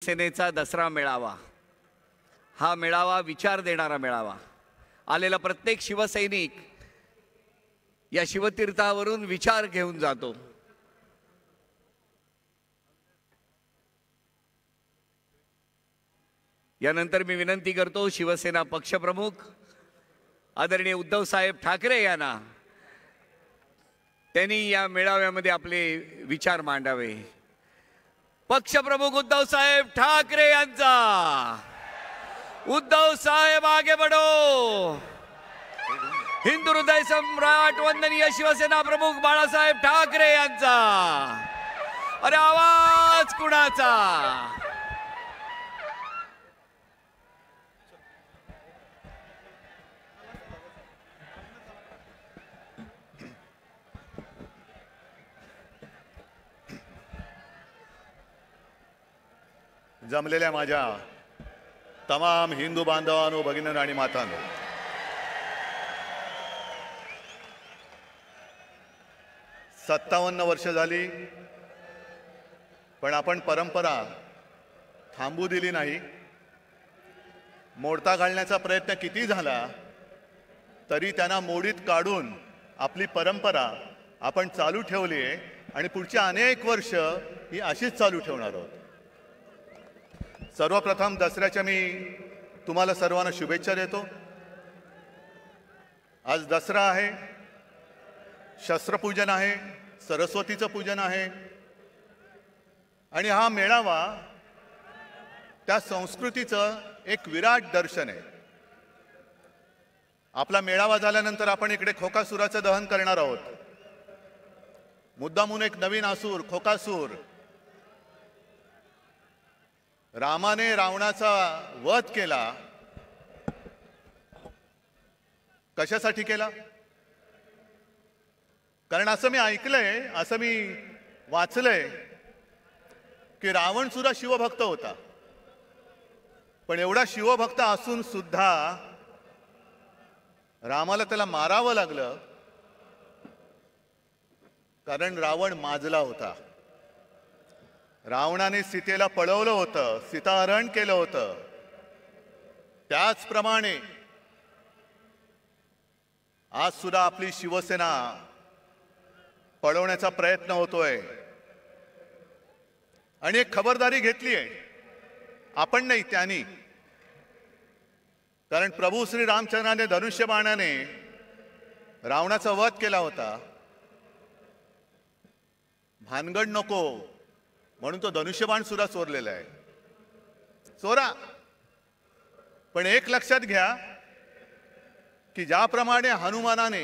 शिवसेनेचा दसरा मेळावा हा मेळावा विचार देणारा मेळावा. आलेला प्रत्येक शिवसैनिक या शिवतीर्थावरून विचार घेऊन जातो. यानंतर मी विनंती करतो शिवसेना पक्षप्रमुख आदरणीय उद्धव साहेब ठाकरे यांना त्यांनी या मेळाव्यामध्ये आपले विचार मांडावे. पक्षप्रमुख उद्धव साहेब ठाकरे यांचा. उद्धव साहेब आगे बढ़ो. हिंदू हृदय सम्राट वंदनीय शिवसेना प्रमुख बाळासाहेब ठाकरे यांचा. अरे आवाज कुणाचा? जमलेल्या माझ्या तमाम हिंदू बांधवांनो, भगिनींनो आणि मातांनो, सत्तावन्न वर्ष झाली पण आपण परंपरा थांबू दिली नाही. मोडता घालण्याचा प्रयत्न किती झाला तरी त्यांना मोडीत काढून आपली परंपरा आपण चालू ठेवली आहे आणि पुढची अनेक वर्ष ही अशीच चालू ठेवणार आहोत. सर्वप्रथम दसऱ्याच्या मी तुम्हाला सर्वांना शुभेच्छा देतो. आज दसरा आहे, शस्त्रपूजन आहे, सरस्वतीचं पूजन आहे आणि हा मेळावा त्या संस्कृतीचं एक विराट दर्शन आहे. आपला मेळावा झाल्यानंतर आपण इकडे खोकासुराचं दहन करणार आहोत. मुद्दामून एक नवीन असुर खोकासूर, रामाने रावणाचा वध केला. कशासाठी केला? कारण असं मी ऐकलंय, असं मी वाचलंय की रावण सुद्धा शिवभक्त होता. पण एवढा शिवभक्त असून सुद्धा रामाला त्याला मारावं लागलं कारण रावण माजला होता. रावणाने सीतेला पळवलं होतं, सीताहरण केलं होतं. त्याचप्रमाणे आज सुद्धा आपली शिवसेना पळवण्याचा प्रयत्न होतोय आणि एक खबरदारी घेतली आहे. आपण नाही, त्यांनी. कारण प्रभू श्री रामचंद्राने धनुष्यबाणाने रावणाचा वध केला होता. भानगड नको म्हणून तो धनुष्यबाण सुद्धा चोरलेला आहे. चोरा, पण एक लक्षात घ्या की ज्याप्रमाणे हनुमानाने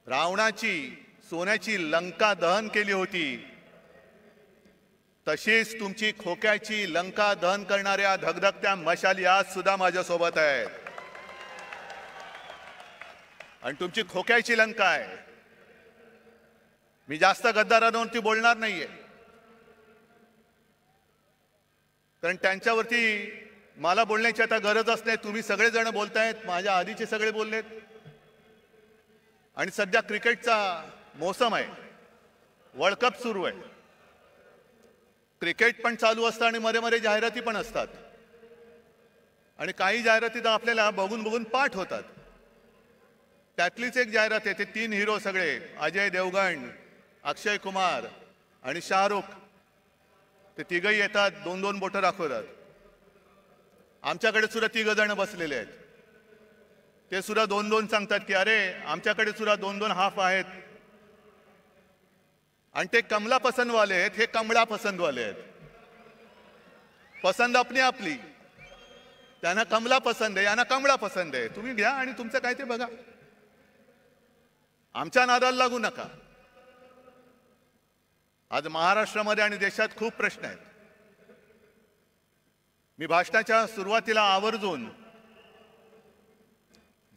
रावणाची सोन्याची लंका दहन केली होती, तशीच तुमची खोक्याची लंका दहन करणाऱ्या धगधगत्या मशाली आज सुद्धा माझ्यासोबत आहेत. आणि तुमची खोक्याची लंका आहे. मी जास्त गद्दारांवरती बोलणार नाहीये कारण त्यांच्यावरती मला बोलण्याची आता गरजच नाही. तुम्ही सगळेजण बोलतायत, माझ्या आधीचे सगळे बोललेत. आणि सध्या क्रिकेटचा मोसम आहे, वर्ल्ड कप सुरू आहे. क्रिकेट पण चालू असतं आणि मध्ये मध्ये जाहिराती पण असतात. आणि काही जाहिराती तर आपल्याला बघून बघून पाठ होतात. त्यातलीच एक जाहिरात आहे, ते 3 हिरो सगळे, अजय देवगण, अक्षय कुमार आणि शाहरुख, ते तिघही येतात, 2-2 बोटं दाखवतात. आमच्याकडे सुद्धा 3 जण बसलेले आहेत. ते सुद्धा 2-2 सांगतात की अरे आमच्याकडे सुद्धा 2-2 हाफ आहेत. आणि ते कमला पसंतवाले आहेत, हे कमळा पसंतवाले आहेत. पसंत आपली आपली. त्यांना कमला पसंत आहे, यांना कमळा पसंत आहे. तुम्ही घ्या आणि तुमचं काय ते बघा. आमच्या नादाला लागू नका. आज महाराष्ट्रामध्ये आणि देशात खूप प्रश्न आहेत. मी भाषणाच्या सुरुवातीला आवर्जून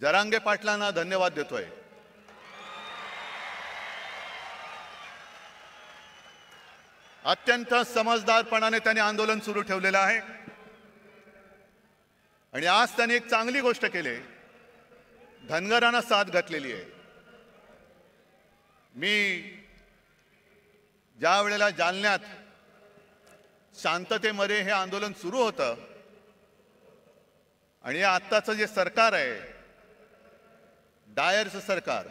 जरांगे पाटलांना धन्यवाद देतोय. अत्यंत समजदारपणाने त्यांनी आंदोलन सुरू ठेवलेलं आहे आणि आज त्यांनी एक चांगली गोष्ट केली, धनगरांना साथ घातलेली आहे. मी ज्या वेळेला जालन्यात शांततेमध्ये हे आंदोलन सुरू होतं आणि आत्ताचं जे सरकार आहे, डायरचं सरकार,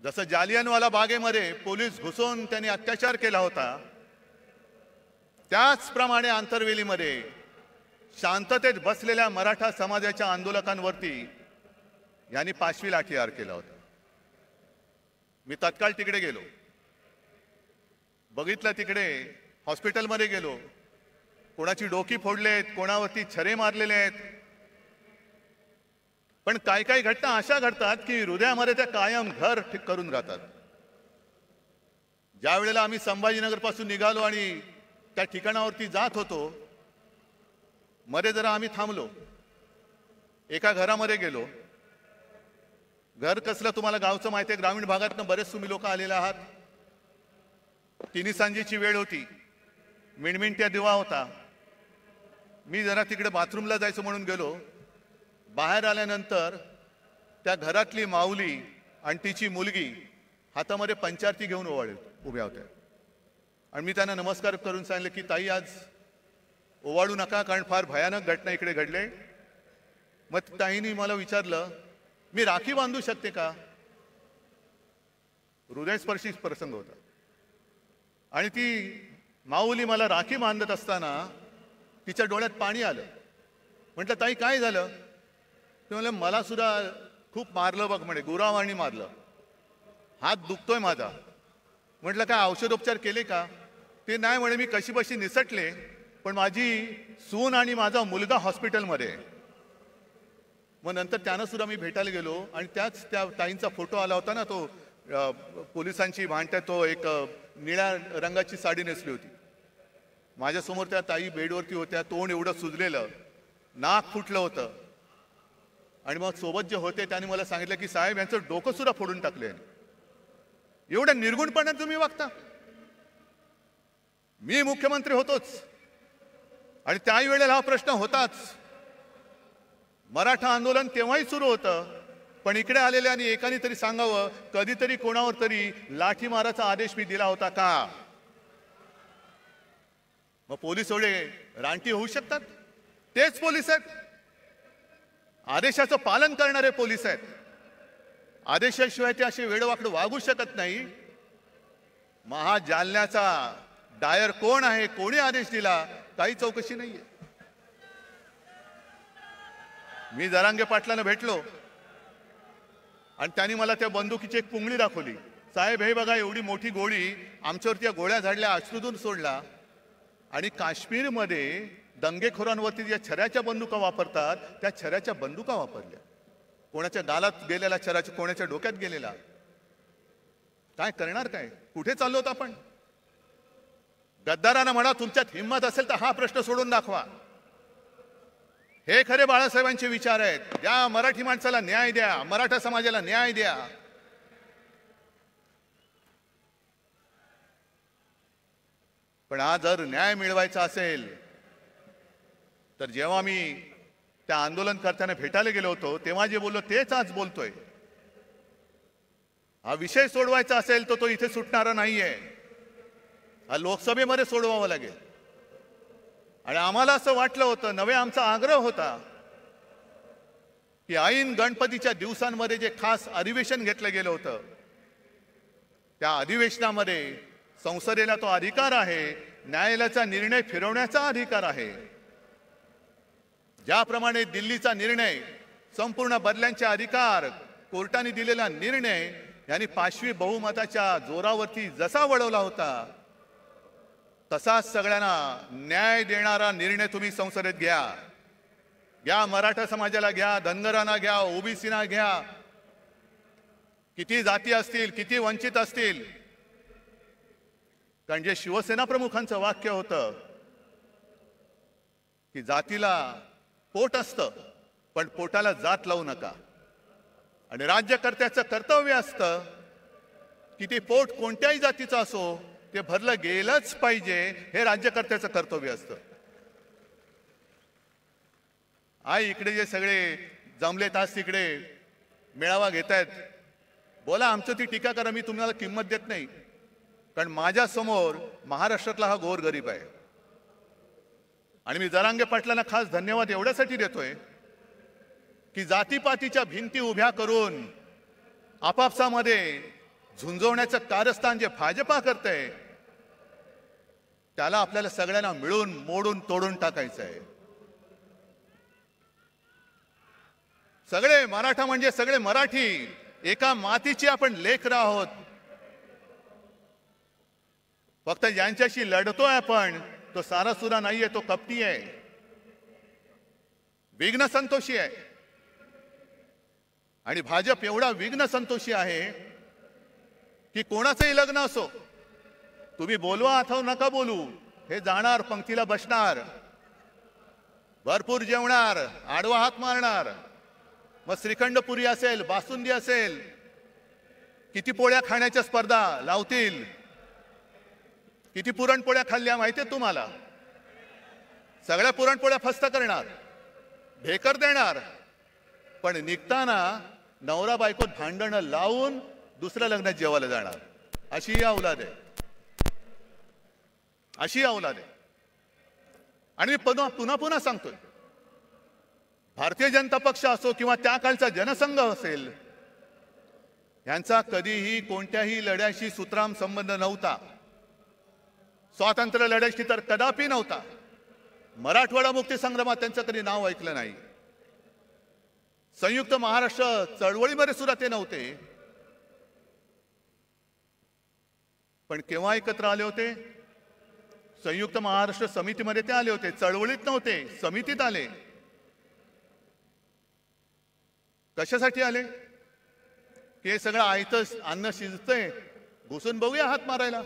जसं जालियनवाला बागेमध्ये पोलीस घुसून त्यांनी अत्याचार केला होता, त्याचप्रमाणे आंतरवेलीमध्ये शांततेत बसलेल्या मराठा समाजाच्या आंदोलकांवरती यांनी पाशवी लाठीहार केला होता. मी तत्काळ तिकडे गेलो, बघितलं, तिकडे हॉस्पिटलमध्ये गेलो, कोणाची डोकी फोडलेत, कोणावरती छरे मारलेले आहेत. पण काही काही घटना अशा घडतात की हृदयामध्ये त्या कायम घर ठीक करून राहतात. ज्या वेळेला आम्ही संभाजीनगर पासून निघालो आणि त्या ठिकाणावरती जात होतो, मध्ये जरा आम्ही थांबलो, एका घरामध्ये गेलो. घर कसलं तुम्हाला गावचं माहिती आहे, ग्रामीण भागातनं बरेच तुम्ही लोक आलेले आहात. तिन्ही सांजेची वेळ होती, मिणमिणत्या दिवा होता. मी जरा तिकडे बाथरूमला जायचं म्हणून गेलो. बाहेर आल्यानंतर त्या घरातली माऊली आणि तिची मुलगी हातामध्ये पंचारती घेऊन उभ्या होत्या. आणि मी त्यांना नमस्कार करून सांगितलं की ताई, आज ओवाळू नका, कारण फार भयानक घटना इकडे घडले. मग ताईंनी मला विचारलं, मी राखी बांधू शकते का? हृदयस्पर्शी प्रसंग होता. आणि ती माऊली मला राखी बांधत असताना तिच्या डोळ्यात पाणी आलं. म्हटलं, ताई काय झालं? ते म्हणलं, मला सुद्धा खूप मारलं बघ म्हणे, गुरावानी मारलं, हात दुखतोय माझा. म्हटलं, काय औषधोपचार केले का? ते नाही म्हणे, मी कशी बशी निसटले, पण माझी सून आणि माझा मुलगा हॉस्पिटलमध्ये. मग नंतर त्यांना सुद्धा मी भेटायला गेलो आणि त्या ताईंचा फोटो आला होता ना, तो पोलिसांची भांड्यात, तो एक निळ्या रंगाची साडी नेसली होती. माझ्यासमोर त्या ताई बेडवरती होत्या, तोंड एवढं सुजलेलं, नाक फुटलं होतं. आणि मग सोबत जे होते त्यांनी मला सांगितलं की साहेब, यांचं डोकं सुद्धा फोडून टाकले. एवढ्या निर्गुणपणाने तुम्ही वागता? मी मुख्यमंत्री होतोच आणि त्याही वेळेला हा प्रश्न होताच. मराठा आंदोलन तेव्हाही सुरू होतं, पण इकडे आलेल्या आणि एकाने तरी सांगावं, कधीतरी कोणावर तरी लाठीमाराचा आदेश मी दिला होता का? मग पोलीस एवढे रानटी होऊ शकतात? तेच पोलीस आहेत, आदेशाचं पालन करणारे पोलीस आहेत. आदेशाशिवाय ते असे वेडवाकडे वागू शकत नाही. जालन्याचा डायर कोण आहे, कोणी आदेश दिला, काही चौकशी नाहीये. मी जरांगे पाटलांना भेटलो आणि त्यांनी मला त्या बंदुकीची एक पुंगळी दाखवली. साहेब, हे बघा, एवढी मोठी गोळी आमच्यावरती या गोळ्या झाडल्या, अश्रूतून सोडला. आणि काश्मीरमध्ये दंगेखोरांवरती ज्या छऱ्याच्या बंदुका वापरतात, त्या छऱ्याच्या बंदुका वापरल्या. कोणाच्या गालात गेलेला छऱ्याच्या, कोणाच्या डोक्यात गेलेला. काय करणार? काय कुठे चाललो होतो आपण? गद्दारांना म्हणा, तुमच्यात हिंमत असेल तर हा प्रश्न सोडून दाखवा. हे खरे बाळासाहेबांचे विचार आहेत. द्या मराठी माणसाला न्याय द्या, मराठा समाजाला न्याय द्या. पण आज जर न्याय मिळवायचा असेल तर जेव्हा मी त्या आंदोलनकर्त्यांना भेटायला गेलो होतो तेव्हा जे बोललो तेच आज बोलतोय. हा विषय सोडवायचा असेल तर तो इथे सुटणारा नाहीये, हा लोकसभेमध्ये सोडवावा लागेल. आणि आम्हाला असं वाटलं होतं, नवे आमचा आग्रह होता की ऐन गणपतीच्या दिवसांमध्ये जे खास अधिवेशन घेतलं गेलं होतं, त्या अधिवेशनामध्ये संसदेला तो अधिकार आहे, न्यायालयाचा निर्णय फिरवण्याचा अधिकार आहे. ज्याप्रमाणे दिल्लीचा निर्णय, संपूर्ण बदल्यांचे अधिकार, कोर्टाने दिलेला निर्णय यांनी पाशवी बहुमताच्या जोरावरती जसा वळवला होता, तसाच सगळ्यांना न्याय देणारा निर्णय तुम्ही संसदेत घ्या. घ्या, मराठा समाजाला घ्या, धनगरांना घ्या, ओबीसीना घ्या, किती जाती असतील, किती वंचित असतील. कारण जे शिवसेना प्रमुखांचं वाक्य होतं की जातीला पोट असतं पण पोटाला जात लावू नका. आणि राज्यकर्त्याचं कर्तव्य असतं की ते पोट कोणत्याही जातीचं असो ते भरलं गेलंच पाहिजे, हे राज्यकर्त्याचं कर्तव्य असतं. इकडे जे सगळे जमलेत आज तिकडे मेळावा घेत आहेत, बोला, आमचं ती टीका करा, मी तुम्हाला किंमत देत नाही. कारण माझ्या समोर महाराष्ट्रातला हा गोरगरीब आहे. आणि मी जरांगे पाटलांना खास धन्यवाद एवढ्यासाठी देतोय की जातीपातीच्या भिंती उभ्या करून आपापसामध्ये झुंजवण्याचं कारस्थान जे भाजपा करतंय त्याला आपल्याला सगळ्यांना मिळून मोडून तोडून टाकायचं आहे. सगळे मराठा म्हणजे सगळे मराठी, एका मातीची आपण लेकरं आहोत. फक्त ज्यांच्याशी लढतोय आपण तो सारासुरा नाहीये, तो कपटी आहे, विघ्न संतोषी आहे. आणि भाजप एवढा विघ्न संतोषी आहे की कोणाचंही लग्न असो, तुम्ही बोलवा अथवा नका बोलू, हे जाणार, पंक्तीला बसणार, भरपूर जेवणार, आडवा हात मारणार. मग श्रीखंडपुरी असेल, बासुंदी असेल, किती पोळ्या खाण्याच्या स्पर्धा लावतील. किती पुरणपोळ्या खाल्ल्या माहितीये तुम्हाला? सगळ्या पुरणपोळ्या फस्त करणार, ढेकर देणार, पण निघताना नवरा बायकोत भांडणं लावून दुसऱ्या लग्नात जेवायला जाणार. अशी ही औलाद आहे, अशी औलाद आहे. आणि मी पुन्हा पुन्हा सांगतोय, भारतीय जनता पक्ष असो किंवा त्या काळचा जनसंघ असेल, यांचा कधीही कोणत्याही लढ्याशी सुतराम संबंध नव्हता. स्वातंत्र्य लढ्याशी तर कदापि नव्हता. मराठवाडा मुक्ती संग्रामात त्यांचं कधी नाव ऐकलं नाही. संयुक्त महाराष्ट्र चळवळीमध्ये सुद्धा ते नव्हते. पण केव्हा एकत्र आले होते? संयुक्त महाराष्ट्र समितीमध्ये ते आले होते. चळवळीत नव्हते, समितीत आले. कशासाठी आले? की हे सगळं आयतं अन्न शिजतंय, घुसून बघूया हात मारायला.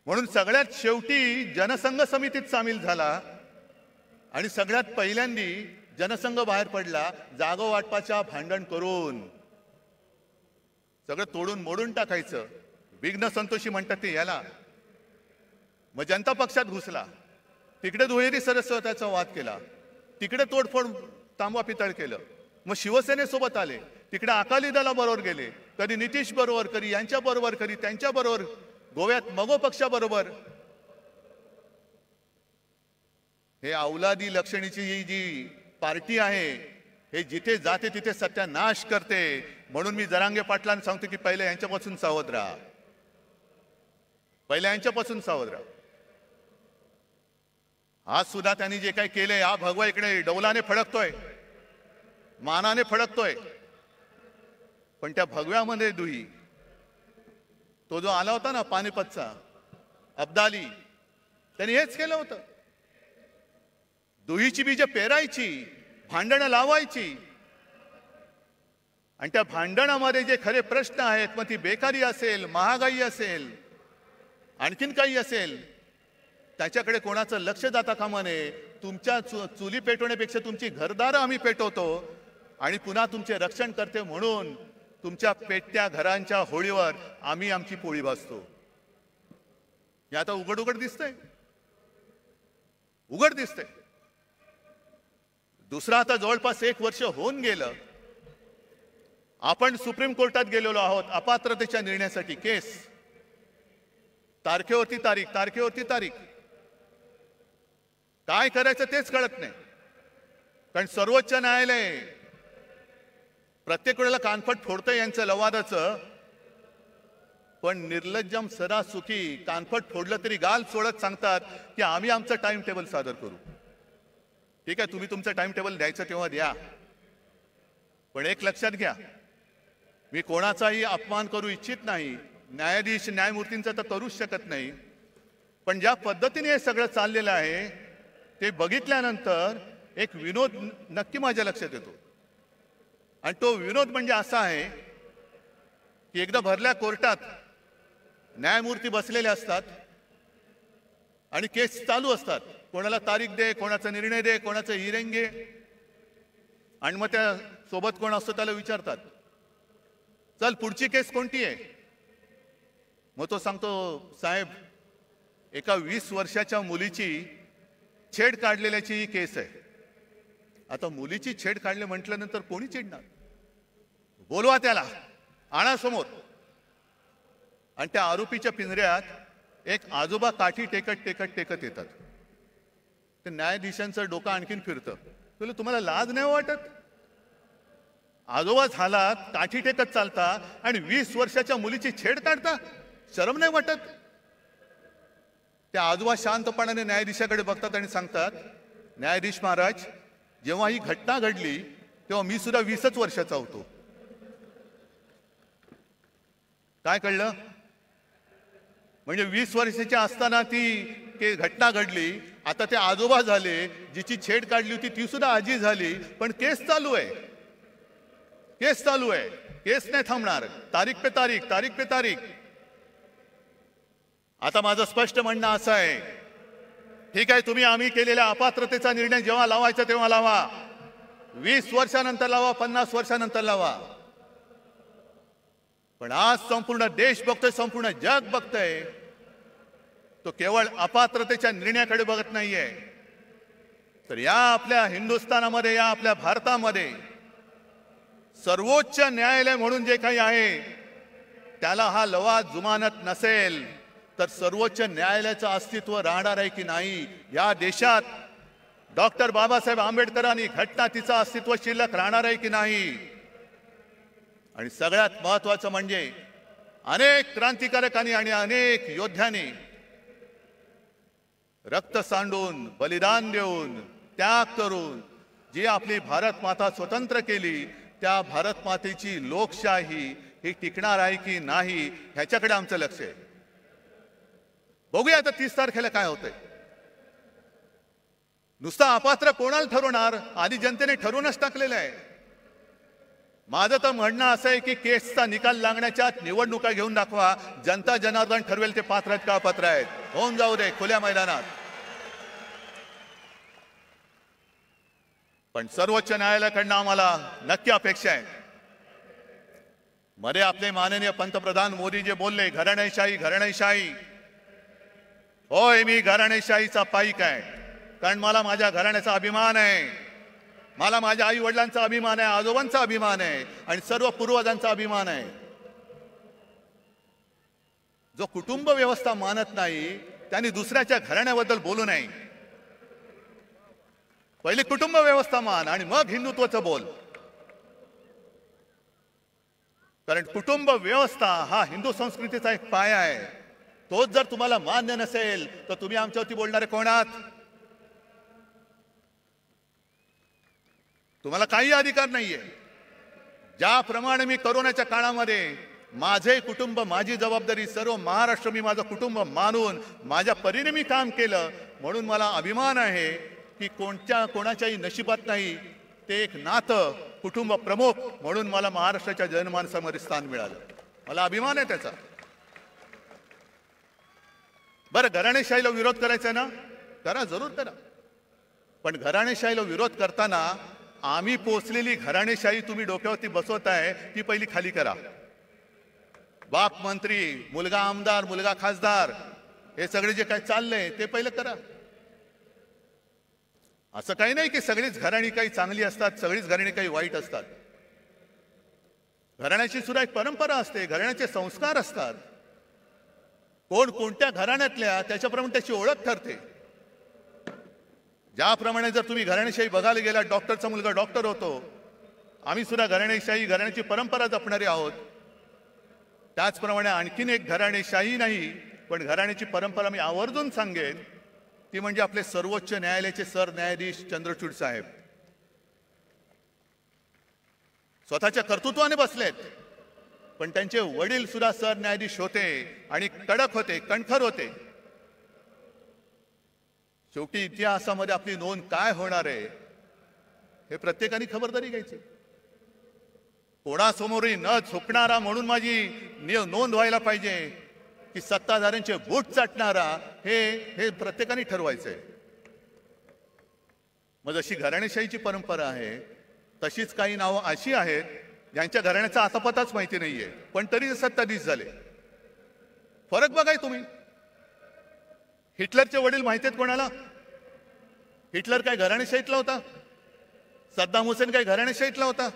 म्हणून सगळ्यात शेवटी जनसंघ समितीत सामील झाला आणि सगळ्यात पहिल्यांदी जनसंघ बाहेर पडला, जागो वाटपाच्या भांडण करून सगळं तोडून मोडून टाकायचं. विघ्न संतोषी म्हणतात ते याला. मग जनता पक्षात घुसला, तिकडे दुहेरी सदस्यत्वाचा वाद केला, तिकडे तोडफोड तांबा पितळ केलं. मग शिवसेनेसोबत आले, तिकडे अकाली दलाबरोबर गेले, कधी नितीश बरोबर, कधी यांच्या बरोबर, कधी त्यांच्या बरोबर, गोव्यात मगो पक्षाबरोबर. हे औलादी लक्षणीची ही जी पार्टी आहे, हे जिथे जाते तिथे सत्यानाश करते. म्हणून मी जरांगे पाटलांना सांगतो की पहिले यांच्यापासून सावध राहा, पहिले यांच्यापासून सावध राहा. आज सुद्धा त्यांनी जे काही केलंय, हा भगवा इकडे डौलाने फडकतोय, मानाने फडकतोय, पण त्या भगव्यामध्ये दुही, तो जो आला होता ना पानिपतचा अब्दाली, त्यांनी हेच केलं होतं. दुहीची बीज पेरायची, भांडणं लावायची, आणि त्या भांडणामध्ये जे खरे प्रश्न आहेत, मग ती बेकारी असेल, महागाई असेल, आणखीन काही असेल, त्याच्याकडे कोणाचं लक्ष जाता कामा नये. तुमच्या चुली पेटवण्यापेक्षा तुमची घरदारं आम्ही पेटवतो आणि पुन्हा तुमचे रक्षण करते म्हणून तुमच्या पेटत्या घरांच्या होळीवर आम्ही आमची पोळी भाजतो. हे आता उघड उघड दिसतंय, उघड दिसतंय. दुसरा आता जवळपास 1 वर्ष होऊन गेलं, आपण सुप्रीम कोर्टात गेलेलो आहोत अपात्रतेच्या निर्णयासाठी. केस तारखेवरती तारीख, तारखेवरती तारीख. काय करायचं तेच कळत नाही. कारण सर्वोच्च न्यायालय प्रत्येक वेळेला कानफट फोडतंय यांचं लवादाचं, पण निर्लज्जम सरासुखी कानफट फोडलं तरी गाल सोडत सांगतात की आम्ही आमचं टाइम टेबल सादर करू. ठीक आहे, तुम्ही तुमचं टाइम टेबल द्यायचं तेव्हा द्या, पण एक लक्षात घ्या, मी कोणाचाही अपमान करू इच्छित नाही, न्यायाधीश न्यायमूर्तींचा तर करूच शकत नाही. पण ज्या पद्धतीने हे सगळं चाललेलं आहे ते बघितल्यानंतर एक विनोद नक्की माझ्या लक्षात येतो. आणि तो विनोद म्हणजे असा आहे की एकदा भरल्या कोर्टात न्यायमूर्ती बसलेले असतात आणि केस चालू असतात. कोणाला तारीख दे, कोणाचा निर्णय दे, कोणाचं हिअरिंग घे, आणि मग त्या सोबत कोण असतो त्याला विचारतात, चल पुढची केस कोणती आहे? मग तो सांगतो, साहेब एका 20 वर्षाच्या मुलीची छेड काढलेल्याची ही केस आहे. आता मुलीची छेड काढले म्हटल्यानंतर कोणी चिडणार? बोलवा त्याला, आणा समोर. आणि त्या आरोपीच्या पिंजऱ्यात एक आजोबा काठी टेकत टेकत टेकत येतात. ते न्यायाधीशांचं डोकं आणखीन फिरतं. तुला तुम्हाला लाज नाही वाटत? आजोबा झालात, काठी टेकत चालता आणि 20 वर्षाच्या मुलीची छेड काढता, शरम नाही वाटत? त्या आजोबा शांतपणाने न्यायाधीशाकडे बघतात आणि सांगतात, न्यायाधीश महाराज, जेव्हा ही घटना घडली तेव्हा मी सुद्धा 20च वर्षाचा होतो. काय कळलं? म्हणजे 20 वर्षाच्या असताना ती घटना घडली, आता ते आजोबा झाले, जिची छेड काढली होती ती सुद्धा आजी झाली, पण केस चालू आहे. केस चालू आहे, केस नाही थांबणार. तारीख पे तारीख, तारीख पे तारीख. आता माझं स्पष्ट म्हणणं असं आहे, ठीक आहे, तुम्ही आम्ही केलेल्या अपात्रतेचा निर्णय जेव्हा लावायचा तेव्हा लावा, 20 वर्षानंतर लावा, 50 वर्षानंतर लावा, पण आज संपूर्ण देश बघतोय, संपूर्ण जग बघतंय, तो केवळ अपात्रतेच्या निर्णयाकडे बघत नाहीये, तर या आपल्या हिंदुस्थानामध्ये, या आपल्या भारतामध्ये सर्वोच्च न्यायालय म्हणून जे काही आहे त्याला हा लवाद जुमानत नसेल तर सर्वोच्च न्यायालयाचं अस्तित्व राहणार आहे की नाही? या देशात डॉक्टर बाबासाहेब आंबेडकरांनी घटना तिचं अस्तित्व शिल्लक राहणार आहे की नाही? आणि सगळ्यात महत्वाचं म्हणजे अनेक क्रांतिकारकांनी आणि अनेक योद्ध्यांनी रक्त सांडून, बलिदान देऊन, त्याग करून जी आपली भारत माता स्वतंत्र केली, त्या भारत मातेची लोकशाही ही टिकणार आहे की नाही ह्याच्याकडे आमचं लक्ष आहे. बघूया आता 30 तारखेला काय होतंय. नुसता अपात्र कोणाला ठरवणार? आधी जनतेने ठरवूनच टाकलेलं आहे. माझं तर म्हणणं असं आहे की केसचा निकाल लागण्याच्या निवडणुका घेऊन दाखवा, जनता जनार्दन ठरवेल ते पात्र आहेत का अपात्र आहेत. होऊन जाऊ दे खुल्या मैदानात. पण सर्वोच्च न्यायालयाकडनं आम्हाला नक्की अपेक्षा आहे. मध्ये आपले माननीय पंतप्रधान मोदी जे बोलले, घराणेशाही घराणेशाही, होय, मी घराणेशाहीचा पाईक आहे, कारण मला माझ्या घराण्याचा अभिमान आहे, मला माझ्या आई वडिलांचा अभिमान आहे, आजोबांचा अभिमान आहे आणि सर्व पूर्वजांचा अभिमान आहे. जो कुटुंब व्यवस्था मानत नाही त्यांनी दुसऱ्याच्या घराण्याबद्दल बोलू नये. पहिले कुटुंब व्यवस्था मान आणि मग हिंदुत्वाचं बोल. कारण कुटुंब व्यवस्था हा हिंदू संस्कृतीचा एक पाया आहे. तोच जर तुम्हाला मान्य नसेल तर तुम्ही आमच्यावरती बोलणारे कोण आहात? तुम्हाला काही अधिकार नाहीये. ज्याप्रमाणे मी कोरोनाच्या काळामध्ये माझे कुटुंब, माझी जबाबदारी, सर्व महाराष्ट्र मी माझं कुटुंब मानून माझ्या परीने मी काम केलं, म्हणून मला अभिमान आहे की कोणाच्याही नशिबात नाही ते एक नातं कुटुंब प्रमुख म्हणून मला महाराष्ट्राच्या जनमानसामध्ये स्थान मिळालं. मला अभिमान आहे त्याचा. बरं, घराणेशाहीला विरोध करायचा ना, करा, जरूर करा. पण घराणेशाहीला विरोध करताना आम्ही पोचलेली घराणेशाही तुम्ही डोक्यावरती बसवताय ती पहिली खाली करा. बाप मंत्री, मुलगा आमदार, मुलगा खासदार, हे सगळे जे काही चाललंय ते पहिलं करा. असं काही नाही की सगळीच घराणी काही चांगली असतात, सगळीच घराणी काही वाईट असतात. घराण्याची सुद्धा एक परंपरा असते, घराण्याचे संस्कार असतात. कोण कोणत्या घराण्यातल्या त्याच्याप्रमाणे त्याची ओळख ठरते. ज्याप्रमाणे जर तुम्ही घराणेशाही बघायला गेला, डॉक्टरचा मुलगा डॉक्टर होतो, आम्ही सुद्धा घराणेशाही, घराण्याची परंपरा जपणारे आहोत. त्याचप्रमाणे आणखीन एक घराणेशाही नाही पण घराण्याची परंपरा मी आवर्जून सांगेन, ती म्हणजे आपले सर्वोच्च न्यायालयाचे सरन्यायाधीश चंद्रचूड साहेब. स्वतःच्या कर्तृत्वाने बसलेत, पण त्यांचे वडील सुद्धा सरन्यायाधीश होते आणि कडक होते, कणखर होते. शेवटी इतिहासामध्ये आपली नोंद काय होणार आहे हे प्रत्येकाने खबरदारी घ्यायची. कोणासमोरही न झुकणारा म्हणून माझी नोंद व्हायला पाहिजे की सत्ताधाऱ्यांचे बूट चाटणारा, हे प्रत्येकाने ठरवायचंय. मग जशी घराणेशाहीची परंपरा आहे तशीच काही नावं अशी आहेत ज्यांच्या घराण्याचा आतापताच माहिती नाहीये पण तरी सत्ताधीश झाले. फरक बघाय तुम्ही. हिटलरचे वडील माहिती आहेत कोणाला? हिटलर काय घराणेशाहीतला होता? सद्दाम हुसेन काय घराणेशाहीतला होता?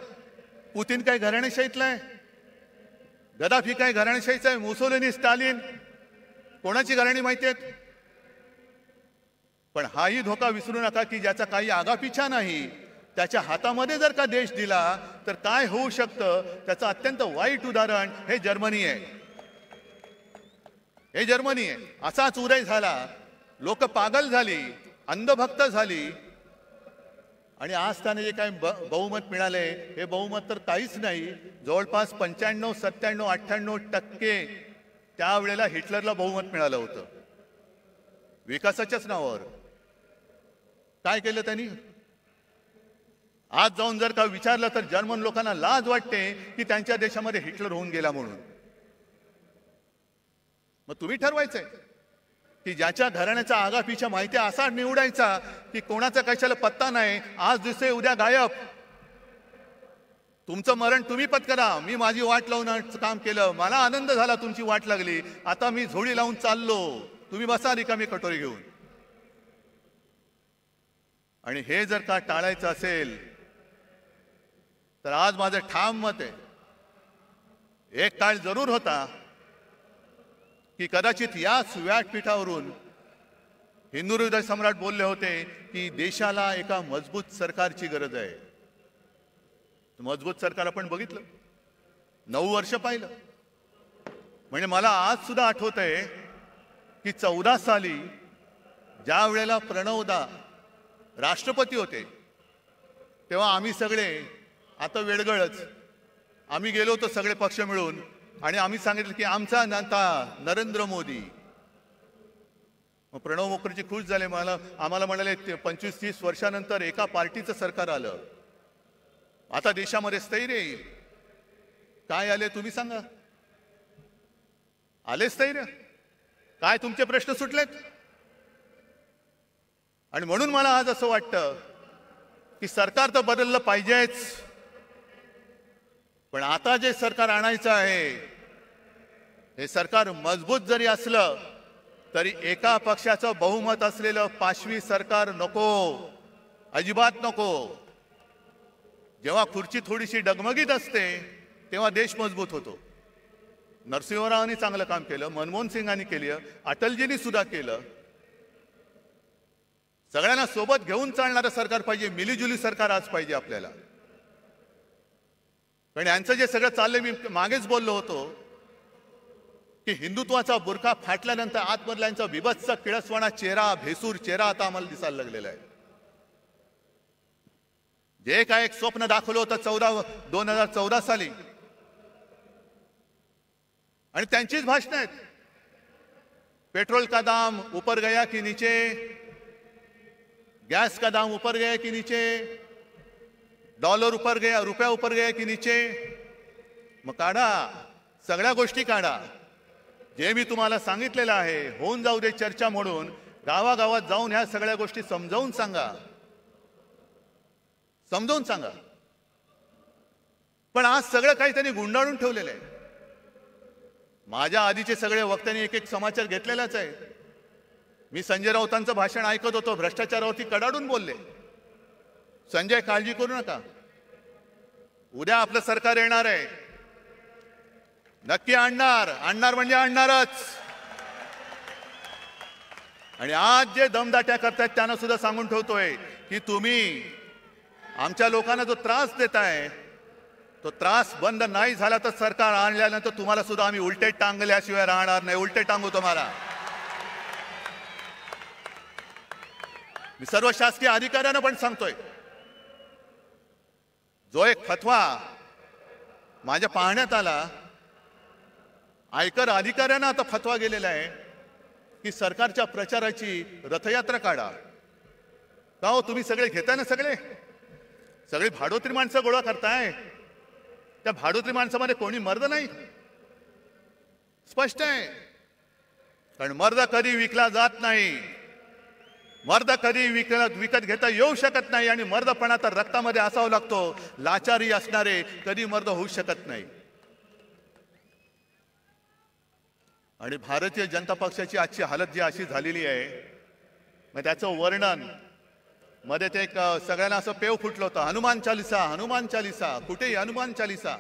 पुतीन काय घराणेशाहीतला आहे? गदाफी काय घराणेशाहीचा आहे? मुसोलिनी, स्टालिन, कोणाची घराणी माहिती आहेत? पण हाही धोका विसरू नका की ज्याचा काही आगापिछा नाही, त्याच्या हातामध्ये जर का देश दिला तर काय होऊ शकतं त्याचं अत्यंत वाईट उदाहरण हे जर्मनी आहे. हे जर्मनी आहे. असाच उदय झाला, लोक पागल झाली, अंधभक्त झाली आणि आज त्याने जे काही बहुमत मिळाले हे बहुमत तर काहीच नाही. जवळपास 95, 97, 98% त्यावेळेला हिटलरला बहुमत मिळालं होतं विकासाच्याच नावावर. काय केलं त्यांनी? आज जाऊन जर का विचारलं तर जर्मन लोकांना लाज वाटते की त्यांच्या देशामध्ये हिटलर होऊन गेला म्हणून. मग तुम्ही ठरवायचंय की ज्याच्या घराण्याचा आगापिछा माहिती असा निवडायचा की कोणाचा कशाला पत्ता नाही, आज दिसतोय उद्या गायब. तुमचं मरण तुम्ही पत्करा, मी माझी वाट लावून काम केलं, मला आनंद झाला तुमची वाट लागली, आता मी झोळी लावून चाललो, तुम्ही बसा रिकामी कटोरी घेऊन. आणि हे जर का टाळायचं असेल तर आज माझं ठाम मत आहे, एक काळ जरूर होता की कदाचित याच व्यासपीठावरून हिंदू हृदय सम्राट बोलले होते की देशाला एका मजबूत सरकारची गरज आहे. मजबूत सरकार आपण बघितलं, 9 वर्ष पाहिलं. म्हणजे मला आज सुद्धा आठवत आहे की 14 साली ज्या वेळेला प्रणवदा राष्ट्रपती होते तेव्हा आम्ही सगळे, आता वेळगळच, आम्ही गेलो होतो सगळे पक्ष मिळून आणि आम्ही सांगितलं की आमचा नेता नरेंद्र मोदी. मग प्रणव मुखर्जी खुश झाले, आम्हाला म्हणाले 25-30 वर्षानंतर एका पार्टीचं सरकार आलं, आता देशामध्ये स्थैर्य येईल. काय आले तुम्ही सांगा? आले स्थैर्य? काय तुमचे प्रश्न सुटलेत? आणि म्हणून मला आज असं वाटतं की सरकार तर बदललं पाहिजेच, पण आता जे सरकार आणायचं आहे हे सरकार मजबूत जरी असलं तरी एका पक्षाचं बहुमत असलेलं पाशवी सरकार नको, अजिबात नको. जेव्हा खुर्ची थोडीशी डगमगीत असते तेव्हा देश मजबूत होतो. नरसिंहरावांनी चांगलं काम केलं, मनमोहन सिंगांनी केलं, अटलजींनी सुद्धा केलं. सगळ्यांना सोबत घेऊन चालणारं सरकार पाहिजे, मिलीजुली सरकार आज पाहिजे आपल्याला. पण यांचं जे सगळं चाललंय, मी मागेच बोललो होतो की हिंदुत्वाचा बुरखा फाटल्यानंतर आतमधला यांचा बिभत्स किळसवाणा चेहरा, भेसूर चेहरा आता आम्हाला दिसायला लागलेला आहे. जे काय एक स्वप्न दाखवलं होतं 2014 साली, आणि त्यांचीच भाषणं आहेत. पेट्रोल का दाम ऊपर गया की नीचे, गैस का दाम ऊपर गया कि नीचे, डॉलर ऊपर गया, रुपया ऊपर गया कि नीचे. मग काढा, सगळ्या गोष्टी काढा. जे मी तुम्हाला सांगितलेलं आहे होऊन जाऊ दे चर्चा म्हणून, गावागावात जाऊन ह्या सगळ्या गोष्टी समजावून सांगा, समजावून सांगा. पण आज सगळं काही त्यांनी गुंडाळून ठेवलेलं आहे. माझ्या आधीचे सगळे वक्त्यांनी एक एक समाचार घेतलेलाच आहे. मी संजय राऊतांचं भाषण ऐकत होतो, भ्रष्टाचारावरती कडाडून बोलले. संजय काळजी करू नका, उद्या आपलं सरकार येणार आहे, नक्की आणणार म्हणजे आणणारच. आणि आज जे दमदाट्या करतायत त्यांना सुद्धा सांगून ठेवतोय की तुम्ही आमच्या लोकांना जो त्रास देताय तो त्रास बंद नाही झाला तर सरकार आणल्यानंतर तुम्हाला सुद्धा आम्ही उलटे टांगल्याशिवाय राहणार नाही, उलटे टांगू तुम्हाला. मी सर्व शासकीय अधिकाऱ्यांना पण सांगतोय, जो एक फतवा माझ्या पाहण्यात आला, आयकर अधिकाऱ्यांना आता फतवा गेलेला आहे की सरकारच्या प्रचाराची रथयात्रा काढा. का हो, तुम्ही सगळे घेताय ना, सगळे भाडोत्री माणसं गोळा करताय. त्या भाडोत्री माणसामध्ये कोणी मर्द नाही, स्पष्ट आहे. कारण मर्द कधी विकला जात नाही, मर्द कधी विकत घेता येऊ शकत नाही. आणि मर्दपणा तर रक्तामध्ये असावा लागतो. लाचारी असणारे कधी मर्द होऊ शकत नाही. आणि भारतीय जनता पक्षाची आजची हालत जी अशी झालेली आहे, मग त्याचं वर्णन मध्ये ते एक सगळ्यांना असं पेव फुटलं होतं, हनुमान चालिसा, कुठेही हनुमान चालिसा.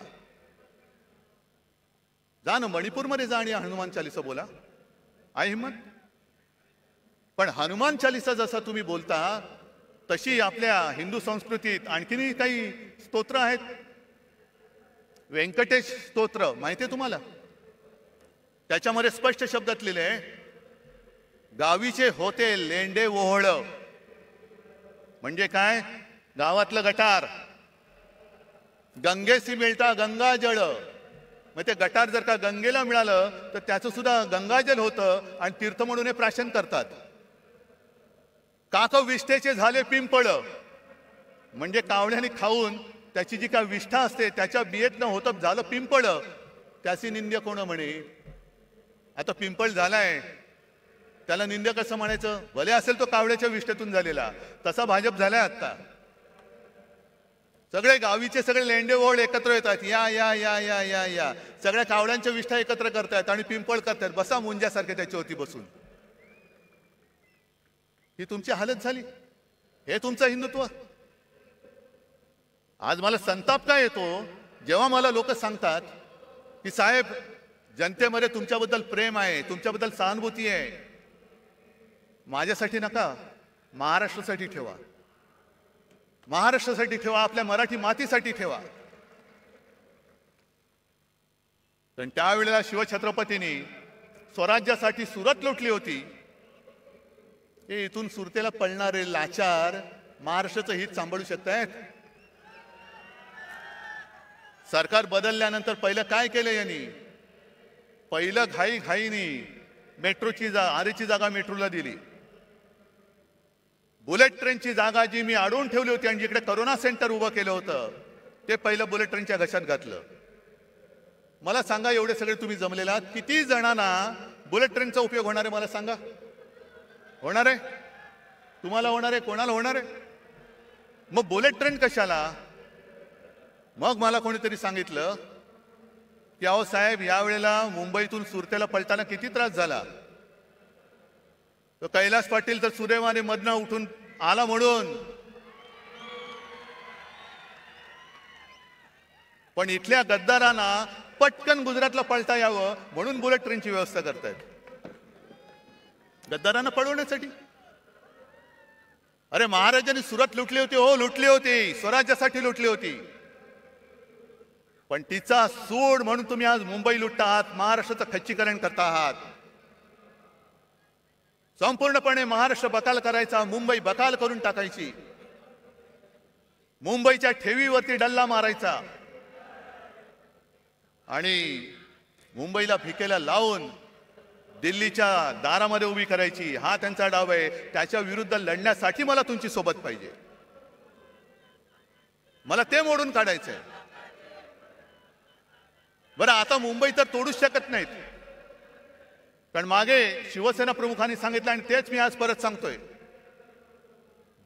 जा ना मणिपूरमध्ये जा आणि हनुमान चालिसा बोला, आहे हिम्मत. पण हनुमान चालिसा जसा तुम्ही बोलता तशी आपल्या हिंदू संस्कृतीत आणखीनही काही स्तोत्र आहेत. व्यंकटेश स्तोत्र माहिती आहे तुम्हाला? त्याच्यामध्ये स्पष्ट शब्दात लिहिले, गावीचे होते लेंडे ओहळ. म्हणजे काय? गावातलं गटार. गंगेसी मिळता गंगाजळ. मग ते गटार जर का गंगेला मिळालं तर त्याचं सुद्धा गंगाजल होतं आणि तीर्थ म्हणून हे प्राशन करतात. काक विष्ठेचे झाले पिंपळ. म्हणजे कावळ्याने खाऊन त्याची जी काय विष्ठा असते त्याच्या बियेतनं होतं झालं पिंपळ. त्याची निंद्य कोण म्हणे? आता पिंपळ झालाय त्याला निंद्य कसं म्हणायचं? भले असेल तो कावळ्याच्या विष्ठेतून झालेला. तसा भाजप झालाय आता. सगळे गावीचे सगळे लेंडे ओळ एकत्र येतात. या या या या या या सगळ्या कावळ्यांच्या विष्ठा एकत्र करतायत आणि पिंपळ करतायत. बसा मुंजासारखे त्याच्यावरती बसून. ही तुमची हालत झाली. हे तुमचं हिंदुत्व. आज मला संताप काय येतो जेव्हा मला लोक सांगतात की साहेब जनतेमध्ये तुमच्याबद्दल प्रेम आहे, तुमच्याबद्दल सहानुभूती आहे. माझ्यासाठी नका, महाराष्ट्रासाठी ठेवा. महाराष्ट्रासाठी ठेवा, आपल्या मराठी मातीसाठी ठेवा. पण त्यावेळेला शिवछत्रपतींनी स्वराज्यासाठी सुरत लुटली होती. हे इथून सुरतेला पळणारे लाचार महाराष्ट्राचं हित सांभाळू शकतायत? सरकार बदलल्यानंतर पहिलं काय केलं यांनी? पहिलं घाईनी मेट्रोची आरेची जागा मेट्रोला दिली. बुलेट ट्रेनची जागा जी मी अडवून ठेवली होती आणि जिकडे करोना सेंटर उभं केलं होतं ते पहिलं बुलेट ट्रेनच्या घशात घातलं. मला सांगा, एवढे सगळे तुम्ही जमलेला आहात, किती जणांना बुलेट ट्रेनचा उपयोग होणार आहे? मला सांगा. होणार आहे? तुम्हाला होणार आहे? कोणाला होणार आहे? मग बुलेट ट्रेन कशाला? मग मला कोणीतरी सांगितलं की अहो साहेब, यावेळेला मुंबईतून सुरतेला पळताना किती त्रास झाला. तो कैलास पाटील तर सुदैवाने मधनं उठून आला म्हणून. पण इथल्या गद्दारांना पटकन गुजरातला पळता यावं म्हणून बुलेट ट्रेनची व्यवस्था करतायत. गद्दारांना पळवण्यासाठी. अरे महाराजांनी सुरत लुटली होती. हो लुटली होती, स्वराज्यासाठी लुटली होती. पण तिचा सूड म्हणून तुम्ही आज मुंबई लुटता आहात, महाराष्ट्राचं खच्चीकरण करता आहात. संपूर्णपणे महाराष्ट्र बकाल करायचा, मुंबई बकाल करून टाकायची. मुंबईच्या ठेवीवरती डल्ला मारायचा आणि मुंबईला भिकेला लावून दिल्लीच्या दारामध्ये उभी करायची. हा त्यांचा डाव आहे. त्याच्या विरुद्ध लढण्यासाठी मला तुमची सोबत पाहिजे. मला ते मोडून काढायचंय. बरं, आता मुंबई तर तोडूच शकत नाहीत. कारण मागे शिवसेना प्रमुखांनी सांगितलं आणि तेच मी आज परत सांगतोय,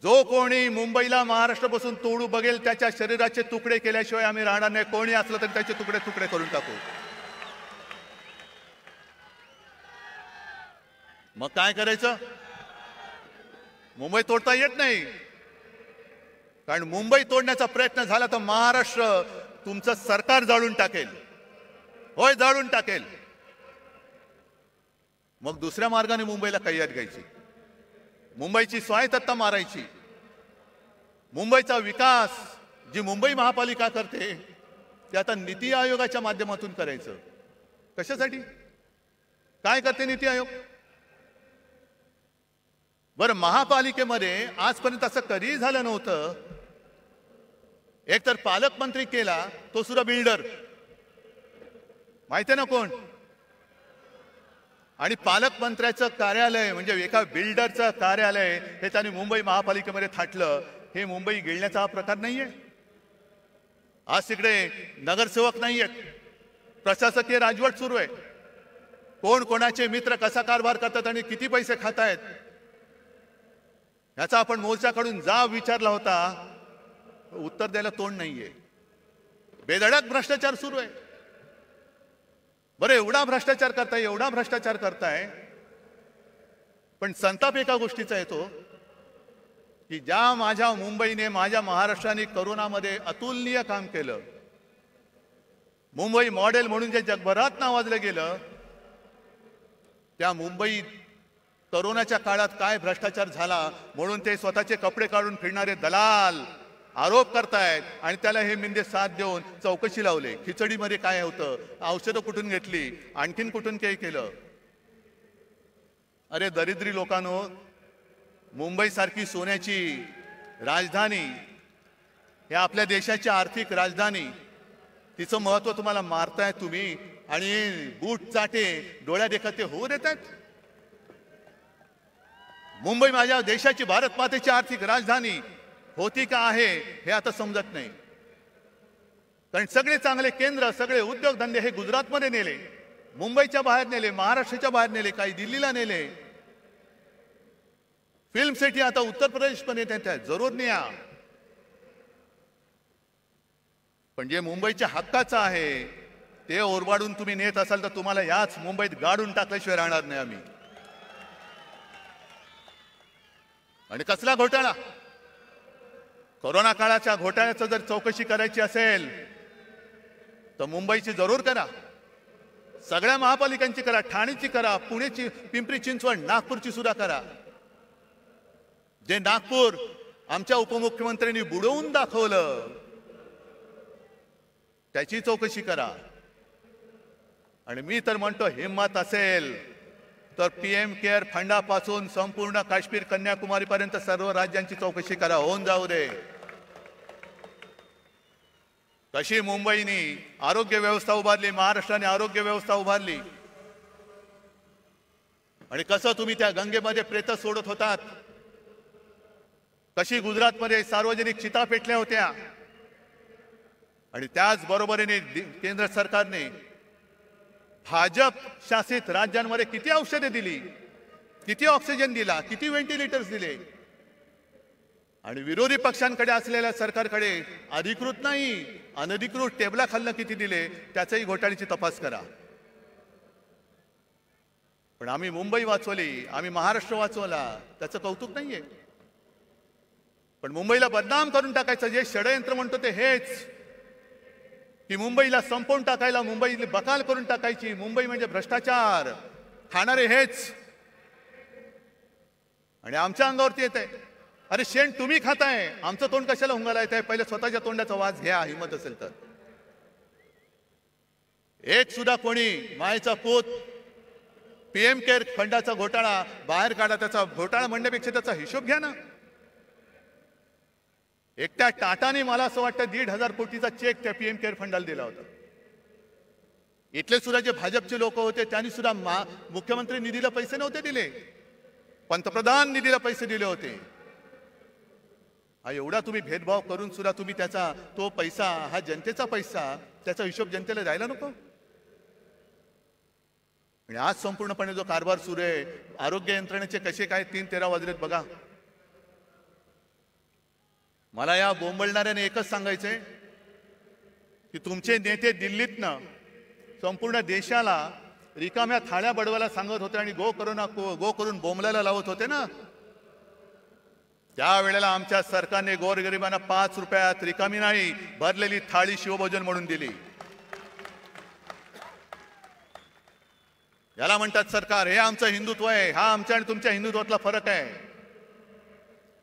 जो कोणी मुंबईला महाराष्ट्रापासून तोडू बघेल त्याच्या शरीराचे तुकडे केल्याशिवाय आम्ही राहणार नाही. कोणी असलं तरी त्याचे तुकडे तुकडे करून टाकू. मग काय करायचं? मुंबई तोडता येत नाही. कारण मुंबई तोडण्याचा प्रयत्न झाला तर महाराष्ट्र तुमचं सरकार जाळून टाकेल. होय, जाळून टाकेल. मग दुसऱ्या मार्गाने मुंबईला कैयात घ्यायची, मुंबईची स्वायत्तता मारायची. मुंबईचा विकास जी मुंबई महापालिका करते ते आता नीती आयोगाच्या माध्यमातून करायचं. कशासाठी? काय करते नीती आयोग? बरं, महापालिकेमध्ये आजपर्यंत असं कधीही झालं नव्हतं. एक तर पालकमंत्री केला, तो सुद्धा बिल्डर. माहिती आहे ना कोण? आणि पालकमंत्र्याचं कार्यालय म्हणजे एका बिल्डरचं कार्यालय हे त्यांनी मुंबई महापालिकेमध्ये थाटलं. हे मुंबई गिळण्याचा हा प्रकार नाहीये. आज तिकडे नगरसेवक नाहीयेत, प्रशासकीय राजवट सुरू आहे. कोण कोणाचे मित्र कसा कारभार करतात आणि किती पैसे खातायत याचा आपण मोर्चाकडून जाब विचारला होता, उत्तर द्यायला तोंड नाहीये. बेधडक भ्रष्टाचार सुरू आहे. बरं, एवढा भ्रष्टाचार करताय, एवढा भ्रष्टाचार करताय, पण संताप एका गोष्टीचा येतो की ज्या माझ्या मुंबईने, माझ्या महाराष्ट्राने करोनामध्ये अतुलनीय काम केलं, मुंबई मॉडेल म्हणून जे जगभरात नावाजलं गेलं, त्या मुंबईत कोरोनाच्या काळात काय भ्रष्टाचार झाला म्हणून ते स्वतःचे कपडे काढून फिरणारे दलाल आरोप करतायत आणि त्याला हे मिंदे साथ देऊन चौकशी लावले. खिचडीमध्ये काय होतं, औषधं कुठून घेतली, आणखीन कुठून काही केलं. अरे दरिद्री लोकांनो, मुंबई सारखी सोन्याची राजधानी, हे आपल्या देशाची आर्थिक राजधानी, तिचं महत्व तुम्हाला मारताय तुम्ही आणि बूट चाटे डोळ्या देखत ते होऊ देतात. मुंबई माझ्या देशाची, भारत मातेची आर्थिक राजधानी होती का आहे हे आता समजत नाही. कारण सगळे चांगले केंद्र, सगळे उद्योगधंदे हे गुजरातमध्ये नेले, मुंबईच्या बाहेर नेले, महाराष्ट्राच्या बाहेर नेले, काही दिल्लीला नेले. फिल्म सिटी आता उत्तर प्रदेशमध्ये नेतात, जरूर न्या. पण जे मुंबईच्या हक्काचं आहे ते ओरबाडून तुम्ही नेत असाल तर तुम्हाला याच मुंबईत गाडून टाकल्याशिवाय राहणार नाही आम्ही. आणि कसला घोटाळा, कोरोना काळाच्या घोटाळ्याचं जर चौकशी करायची असेल तर मुंबईची जरूर करा, सगळ्या महापालिकांची करा, ठाणेची करा, पुणेची, पिंपरी चिंचवड, नागपूरची सुद्धा करा. जे नागपूर आमच्या उपमुख्यमंत्र्यांनी बुडवून दाखवलं त्याची चौकशी करा. आणि मी तर म्हणतो हिम्मत असेल तर पीएम केअर फंडापासून संपूर्ण काश्मीर कन्याकुमारी पर्यंत सर्व राज्यांची चौकशी करा, होऊन जाऊ दे. कशी मुंबईने आरोग्य व्यवस्था उभारली, महाराष्ट्राने आरोग्य व्यवस्था उभारली, आणि कसं तुम्ही त्या गंगेमध्ये प्रेत सोडत होतात, कशी गुजरातमध्ये सार्वजनिक चिता पेटल्या होत्या. आणि त्याच बरोबरीने केंद्र सरकारने भाजप शासित राज्यांमध्ये किती औषधे दिली, किती ऑक्सिजन दिला, किती व्हेंटिलेटर्स दिले. आणि विरोधी पक्षांकडे असलेल्या सरकारकडे अधिकृत नाही अनधिकृत टेबलाखालनं किती दिले त्याचाही घोटाळ्याची तपास करा. पण आम्ही मुंबई वाचवली, आम्ही महाराष्ट्र वाचवला, त्याचं कौतुक नाहीये. पण मुंबईला बदनाम करून टाकायचं जे षडयंत्र म्हणतो ते हेच, की मुंबईला संपवून टाकायला, मुंबईला बकाल करून टाकायची, मुंबई म्हणजे भ्रष्टाचार खाणारे हेच. आणि आमच्या अंगावरती येत आहे. अरे शेण तुम्ही खाताय, आमचं तोंड कशाला हुंगाला येत आहे? पहिले स्वतःच्या तोंडाचा वास घ्या हिंमत असेल तर. एक सुद्धा कोणी मायेचा पूत पीएम केअर फंडाचा घोटाळा बाहेर काढा, त्याचा घोटाळा म्हणण्यापेक्षा त्याचा हिशोब घ्या ना. एकट्या टाटाने मला असं वाटतं 1,500 कोटीचा चेक त्या पीएम केअर फंडाला दिला होता. इथले सुद्धा जे भाजपचे लोक होते त्यांनी सुद्धा मुख्यमंत्री निधीला पैसे नव्हते दिले, पंतप्रधान निधीला पैसे दिले होते. हा एवढा तुम्ही भेदभाव करून सुद्धा तुम्ही त्याचा तो पैसा, हा जनतेचा पैसा, त्याचा हिशोब जनतेला द्यायला नको. आणि आज संपूर्णपणे जो कारभार सुरू आहे, आरोग्य यंत्रणेचे कसे काय 3-13 वाजलेत बघा. मला या बोंबलणाऱ्याने एकच सांगायचंय की तुमचे नेते दिल्लीतनं संपूर्ण देशाला रिकाम्या थाळ्या बडवायला सांगत होते आणि गो करून बोंबलायला लावत होते ना. त्यावेळेला आमच्या सरकारने गोरगरिबांना 5 रुपयात रिकामी नाही भरलेली थाळी शिवभोजन म्हणून दिली. याला म्हणतात सरकार. हे आमचं हिंदुत्व आहे. हा आमच्या आणि तुमच्या हिंदुत्वातला फरक आहे.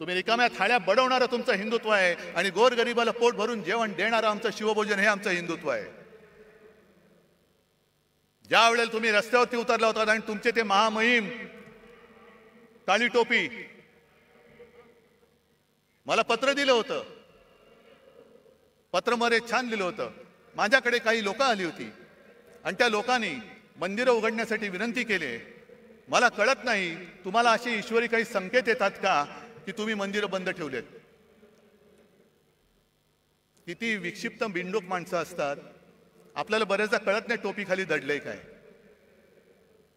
तुम्ही रिकाम्या थाळ्या बडवणारं तुमचं हिंदुत्व आहे आणि गोरगरिबाला पोट भरून जेवण देणारं आमचं शिवभोजन हे आमचं हिंदुत्व आहे. ज्या वेळेला तुम्ही रस्त्यावरती उतरला होता आणि तुमचे ते महामहिम काळी टोपी मला पत्र दिलं होतं, पत्रमध्ये छान लिहिलं होतं. माझ्याकडे काही लोक आली होती आणि त्या लोकांनी मंदिरं उघडण्यासाठी विनंती केली. मला कळत नाही तुम्हाला असे ईश्वरी काही संकेत येतात का की तुम्ही मंदिरं बंद ठेवलेत. किती विक्षिप्त बिंडूक माणसं असतात. आपल्याला बरेचदा कळत नाही टोपी खाली दडलंय काय.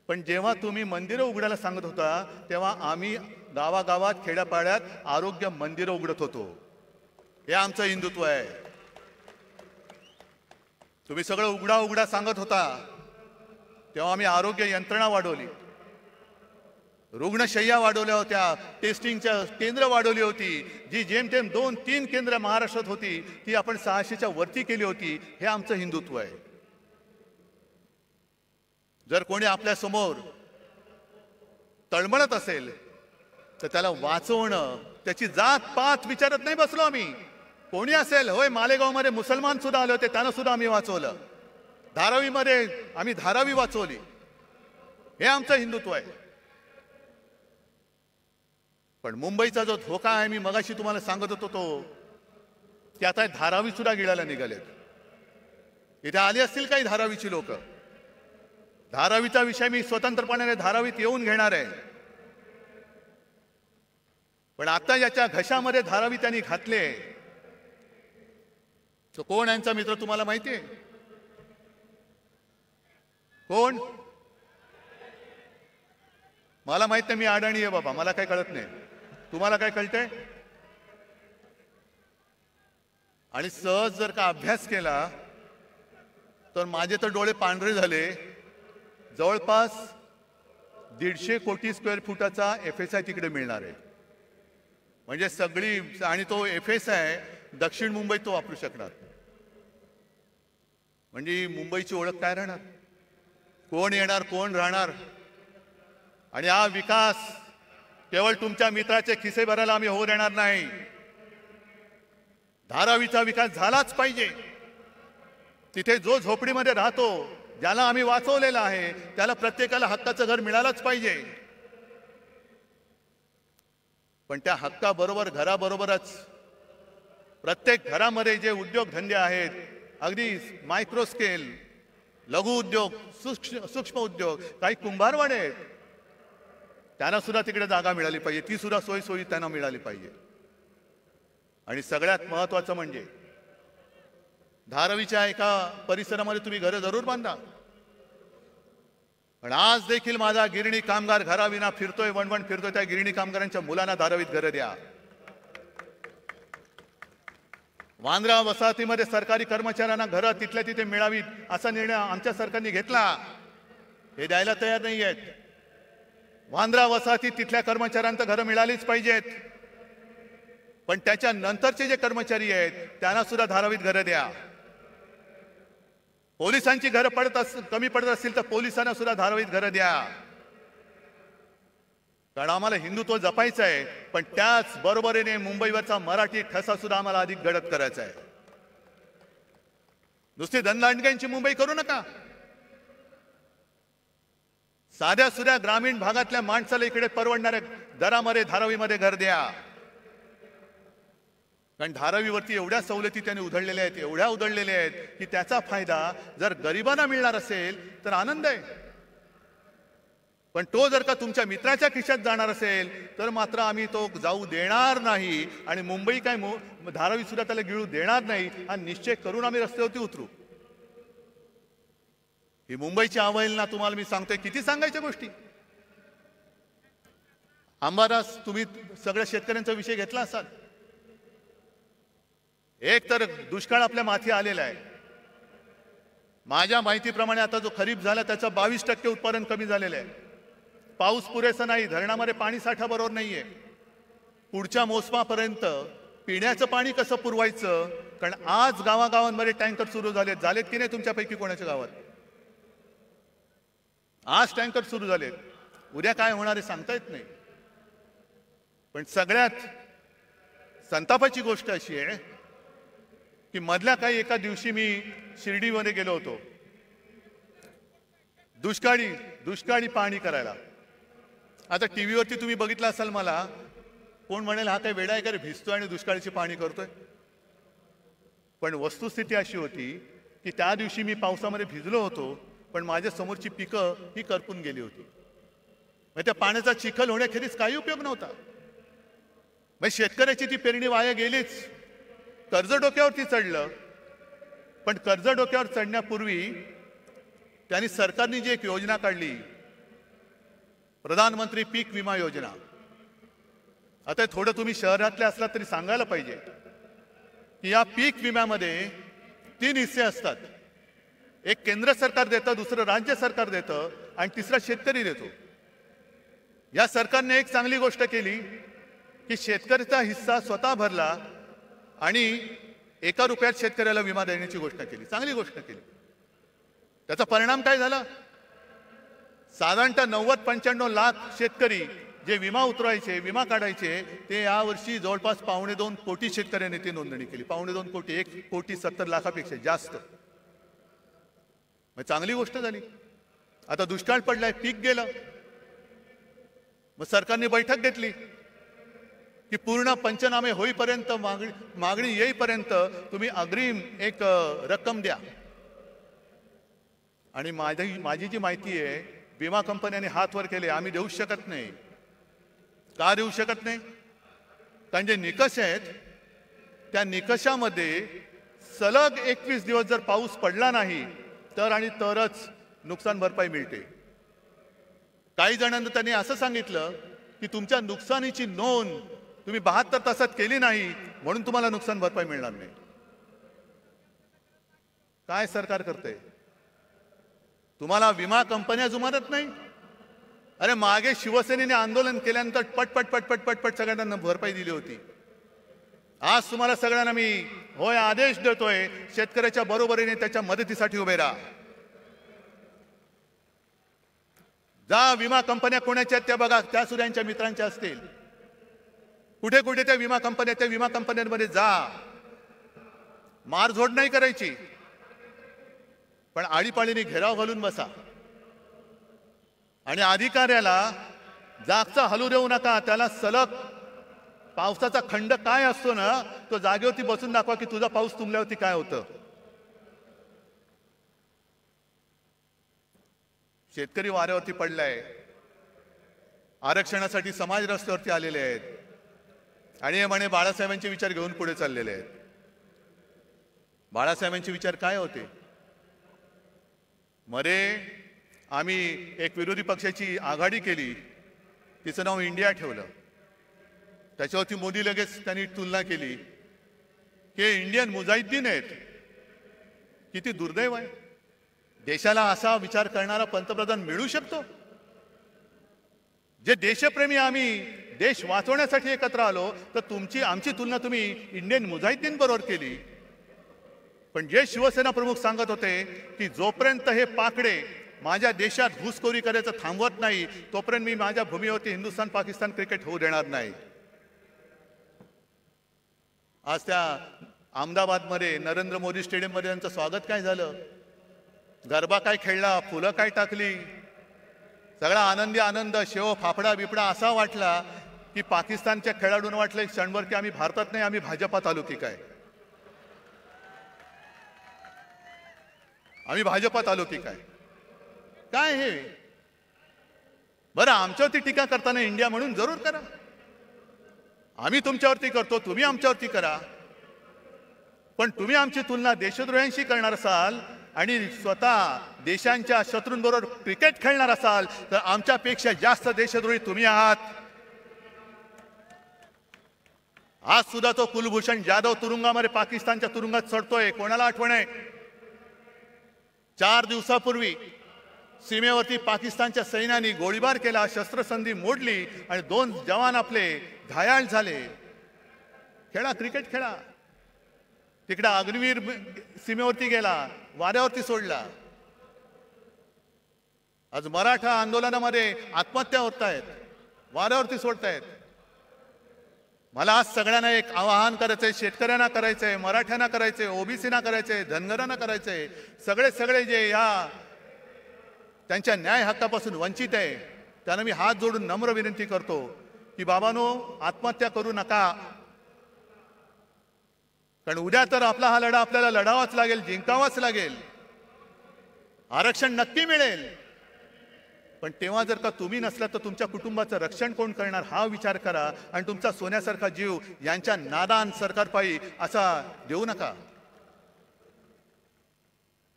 पण जेव्हा तुम्ही मंदिरं उघडायला सांगत होता तेव्हा आम्ही गावागावात खेड्यापाड्यात आरोग्य मंदिरं उघडत होतो. हे आमचं हिंदुत्व आहे. तुम्ही सगळं उघडा उघडा सांगत होता तेव्हा आम्ही आरोग्य यंत्रणा वाढवली, रुग्णशय्या वाढवल्या होत्या, टेस्टिंगच्या केंद्र वाढवली होती. जी जेमतेम 2-3 केंद्र महाराष्ट्रात होती ती आपण 600च्या वरती केली होती. हे आमचं हिंदुत्व आहे. जर कोणी आपल्या समोर तळमळत असेल तर त्याला वाचवणं, त्याची जात पात विचारत नाही बसलो आम्ही. कोणी असेल, होय मालेगावमध्ये मुसलमान सुद्धा आले होते, त्यांना सुद्धा आम्ही वाचवलं. धारावीमध्ये आम्ही धारावी वाचवली. हे आमचं हिंदुत्व आहे. पण मुंबईचा जो धोका आहे, मी मगाशी तुम्हाला सांगत होतो तो, की आता धारावी सुद्धा गिळायला निघालेत. इथे आली असतील काही धारावीची लोक. धारावीचा विषय मी स्वतंत्रपणे धारावीत येऊन घेणार आहे. पण आता याच्या घशामध्ये धारावी त्यांनी घातले. तो कोण यांचा मित्र तुम्हाला माहिती आहे? कोण? मला माहित नाही, मी अडाणी आहे बाबा, मला काही कळत नाही. तुम्हाला काय कळतंय? आणि सहज जर का अभ्यास केला तर माझे तर डोळे पांढरे झाले. जवळपास 150 कोटी स्क्वेअर फुटाचा FSI तिकडे मिळणार आहे. म्हणजे सगळी, आणि तो FSI दक्षिण मुंबईत तो वापरू शकणार. म्हणजे मुंबईची ओळख काय राहणार? कोण येणार, कोण राहणार? आणि हा विकास केवळ तुमच्या मित्राचे खिसे भरायला आम्ही होऊ देणार नाही. धारावीचा विकास झालाच पाहिजे. तिथे जो झोपडीमध्ये राहतो, ज्याला आम्ही वाचवलेलं आहे, त्याला प्रत्येकाला हक्काचं घर मिळालंच पाहिजे. पण त्या हक्काबरोबर घराबरोबरच प्रत्येक घरामध्ये जे उद्योगधंदे आहेत, अगदी मायक्रो स्केल, लघु उद्योग, सूक्ष्म उद्योग, काही कुंभारवाडे आहेत, त्यांना सुद्धा तिकडे जागा मिळाली पाहिजे. ती सुद्धा सोयी त्यांना मिळाली पाहिजे. आणि सगळ्यात महत्वाचं म्हणजे धारावीच्या एका परिसरामध्ये तुम्ही घरं जरूर बांधा. पण आज देखील माझा गिरणी कामगार घराविना फिरतोय, वणवण फिरतोय. त्या गिरणी कामगारांच्या मुलांना धारावीत घरं द्या. वांद्रा वसाहतीमध्ये सरकारी कर्मचाऱ्यांना घरं तिथल्या तिथे मिळावीत असा निर्णय आमच्या सरकारने घेतला. हे द्यायला तयार नाही आहेत. वांद्रा वसाहतीत तिथल्या कर्मचाऱ्यांना घरं मिळालीच पाहिजेत. पण त्याच्या नंतरचे जे कर्मचारी आहेत त्यांना सुद्धा धारावीत घरं द्या. पोलिसांची घरं कमी पडत असतील तर पोलिसांना सुद्धा धारावीत घरं द्या. कारण आम्हाला हिंदुत्व जपायचं आहे, पण त्याच बरोबरीने मुंबईवरचा मराठी ठसा सुद्धा आम्हाला अधिक गडद करायचा आहे. नुसती धनदांडग्यांची मुंबई करू नका. साध्या सुध्या ग्रामीण भागातल्या माणसाला इकडे परवडणाऱ्या दरामध्ये धारावीमध्ये घर द्या. कारण धारावीवरती एवढ्या सवलती त्यांनी उधळलेल्या आहेत, एवढ्या उधळलेल्या आहेत की त्याचा फायदा जर गरिबांना मिळणार असेल तर आनंद आहे. पण तो जर का तुमच्या मित्राच्या खिशात जाणार असेल तर मात्र आम्ही तो जाऊ देणार नाही. आणि मुंबई काय धारावी सुद्धा त्याला गिळू देणार नाही हा निश्चय करून आम्ही रस्त्यावरती उतरू. ही मुंबईची अवहेलना तुम्हाला मी सांगतोय. किती सांगायच्या गोष्टी. अंबादास, तुम्ही सगळ्या शेतकऱ्यांचा विषय घेतला असाल. एक तर दुष्काळ आपल्या माथी आलेला आहे. माझ्या माहितीप्रमाणे आता जो खरीप झाला त्याचं 22% उत्पादन कमी झालेलं आहे. पाऊस पुरेसा नाही, धरणामध्ये पाणी साठा बरोबर नाहीये. पुढच्या मोसमापर्यंत पिण्याचं पाणी कसं पुरवायचं? कारण आज गावागावांमध्ये टँकर सुरू झालेत की नाही तुमच्यापैकी कोणाच्या गावात? आज टँकर सुरू झालेत. उद्या काय होणार आहे सांगता येत नाही. पण सगळ्यात संतापाची गोष्ट अशी आहे की मधल्या काही एका दिवशी मी शिर्डीमध्ये गेलो होतो दुष्काळी पाहणी करायला. आता टीव्हीवरती तुम्ही बघितलं असाल, मला कोण म्हणेल हा काय वेडा आहे का रे, भिजतोय आणि दुष्काळाची पाहणी करतोय. पण वस्तुस्थिती अशी होती की त्या दिवशी मी पावसामध्ये भिजलो होतो, पण माझ्या समोरची पिकं ही करपून गेली होती. म्हणजे त्या पाण्याचा चिखल होण्याखेरीज काही उपयोग नव्हता. म्हणजे शेतकऱ्याची ती पेरणी वाया गेलीच. कर्ज डोक्यावरती चढलं. पण कर्ज डोक्यावर चढण्यापूर्वी त्यांनी सरकारने जी एक योजना काढली, प्रधानमंत्री पीक विमा योजना. आता थोडं तुम्ही शहरातले असला तरी सांगायला पाहिजे की या पीक विम्यामध्ये 3 हिस्से असतात. एक केंद्र सरकार देतं, दुसरं राज्य सरकार देतं आणि तिसरा शेतकरी देतो. या सरकारने एक चांगली गोष्ट केली की शेतकऱ्याचा हिस्सा स्वतः भरला आणि 1 रुपयात शेतकऱ्याला विमा देण्याची घोषणा केली. चांगली गोष्ट केली. त्याचा परिणाम काय झाला? साधारणतः 90-95 लाख शेतकरी जे विमा उतरायचे, विमा काढायचे, ते यावर्षी जवळपास 1.25 कोटी शेतकऱ्यांनी ती नोंदणी केली. 1.25 कोटी, 1,70,00,000पेक्षा जास्त. मग चांगली गोष्ट झाली. आता दुष्काळ पडलाय, पीक गेलं. मग सरकारने बैठक घेतली की पूर्ण पंचनामे होईपर्यंत, मागणी येईपर्यंत तुम्ही अग्रिम एक रक्कम द्या. आणि माझी जी माहिती आहे, विमा कंपन्यांनी हात वर केले, आम्ही देऊ शकत नाही. का देऊ शकत नाही? कारण जे निकष आहेत त्या निकषामध्ये सलग 21 दिवस जर पाऊस पडला नाही तर आणि तरच नुकसान भरपाई मिळते. काही जणांना त्यांनी असं सांगितलं की तुमच्या नुकसानीची नोंद तुम्ही 72 तासात केली नाही म्हणून तुम्हाला नुकसान भरपाई मिळणार नाही. काय सरकार करते? तुम्हाला विमा कंपन्या जुमानत नाही? अरे मागे शिवसेनेने आंदोलन केल्यानंतर पटपट सगळ्यांना भरपाई दिली होती. आज तुम्हाला सगळ्यांना मी होय आदेश देतोय, शेतकऱ्याच्या बरोबरीने त्याच्या मदतीसाठी उभे राहा. जा विमा कंपन्या कोणाच्या आहेत त्या बघा, त्या सुद्धा यांच्या मित्रांच्या असतील. कुठे कुठे त्या विमा कंपन्यांमध्ये जा. मारझोड नाही करायची, पण आळीपाळीने घेराव घालून बसा. आणि अधिकाऱ्याला जागचा हलू देऊ नका. त्याला सलग पावसाचा खंड काय असतो ना, तो जागेवरती बसून दाखवा की तुझा पाऊस तुंबल्यावरती काय होतं. शेतकरी वाऱ्यावरती पडलाय. आरक्षणासाठी समाज रस्त्यावरती आलेले आहेत आणि हे म्हणे बाळासाहेबांचे विचार घेऊन पुढे चाललेले आहेत. बाळासाहेबांचे विचार काय होते? मरे आम्ही एक विरोधी पक्षाची आघाडी केली, तिचं नाव इंडिया ठेवलं. त्याच्यावरती मोदी लगेच त्यांनी तुलना केली की इंडियन मुजाहिद्दीन आहेत. किती दुर्दैव आहे. देशाला असा विचार करणारा पंतप्रधान मिळू शकतो? जे देशप्रेमी आम्ही देश वाचवण्यासाठी एकत्र आलो, तर आमची तुलना तुम्ही इंडियन मुजाहिद्दीन बरोबर केली. पण जे शिवसेना प्रमुख सांगत होते की जोपर्यंत हे पाकडे माझ्या देशात घुसखोरी करायचं थांबवत नाही तोपर्यंत मी माझ्या भूमीवरती हिंदुस्थान पाकिस्तान क्रिकेट होऊ देणार नाही. आज त्या अहमदाबादमध्ये नरेंद्र मोदी स्टेडियममध्ये त्यांचं स्वागत काय झालं? गरबा काय खेळला, फुलं काय टाकली, सगळा आनंदी आनंद, शेव फाफडा बिपडा असा वाटला की पाकिस्तानच्या खेळाडूंना वाटलं एक क्षणभर की आम्ही भारतात नाही, आम्ही भाजपात आलो की काय, आम्ही भाजपात आलो की काय. काय हे? बरं, आमच्यावरती टीका करताना इंडिया म्हणून जरूर करा. आम्ही तुमच्यावरती करतो, तुम्ही आमच्यावरती करा. पण तुम्ही आमची तुलना देशद्रोह्यांशी करणार असाल आणि स्वतः देशांच्या शत्रूंबरोबर क्रिकेट खेळणार असाल तर आमच्यापेक्षा जास्त देशद्रोही तुम्ही आहात. आज सुद्धा तो कुलभूषण जाधव तुरुंगामध्ये पाकिस्तानच्या तुरुंगात चढतोय. कोणाला आठवण आहे? 4 दिवसापूर्वी सीमेवरती पाकिस्तानच्या सैन्याने गोळीबार केला, शस्त्रसंधी मोडली आणि 2 जवान आपले घायाळ झाले. खेळा, क्रिकेट खेळा. तिकडे अग्निवीर सीमेवरती गेला, वाऱ्यावरती सोडला. आज मराठा आंदोलनामध्ये आत्महत्या होत आहेत, वाऱ्यावरती सोडतायत. मला आज सगळ्यांना एक आवाहन करायचंय, शेतकऱ्यांना करायचंय, मराठ्यांना करायचंय, ओबीसीना करायचंय, धनगरांना करायचंय, सगळे जे या त्यांच्या न्याय हक्कापासून वंचित आहे त्यांना मी हात जोडून नम्र विनंती करतो की बाबांनो, आत्महत्या करू नका. कारण उद्या तर आपला हा लढा आपल्याला लढावाच लागेल, जिंकावाच लागेल. आरक्षण नक्की मिळेल, पण तेव्हा जर का तुम्ही नसला तर तुमच्या कुटुंबाचं रक्षण कोण करणार हा विचार करा. आणि तुमचा सोन्यासारखा जीव यांच्या नादान सरकारपायी असा देऊ नका.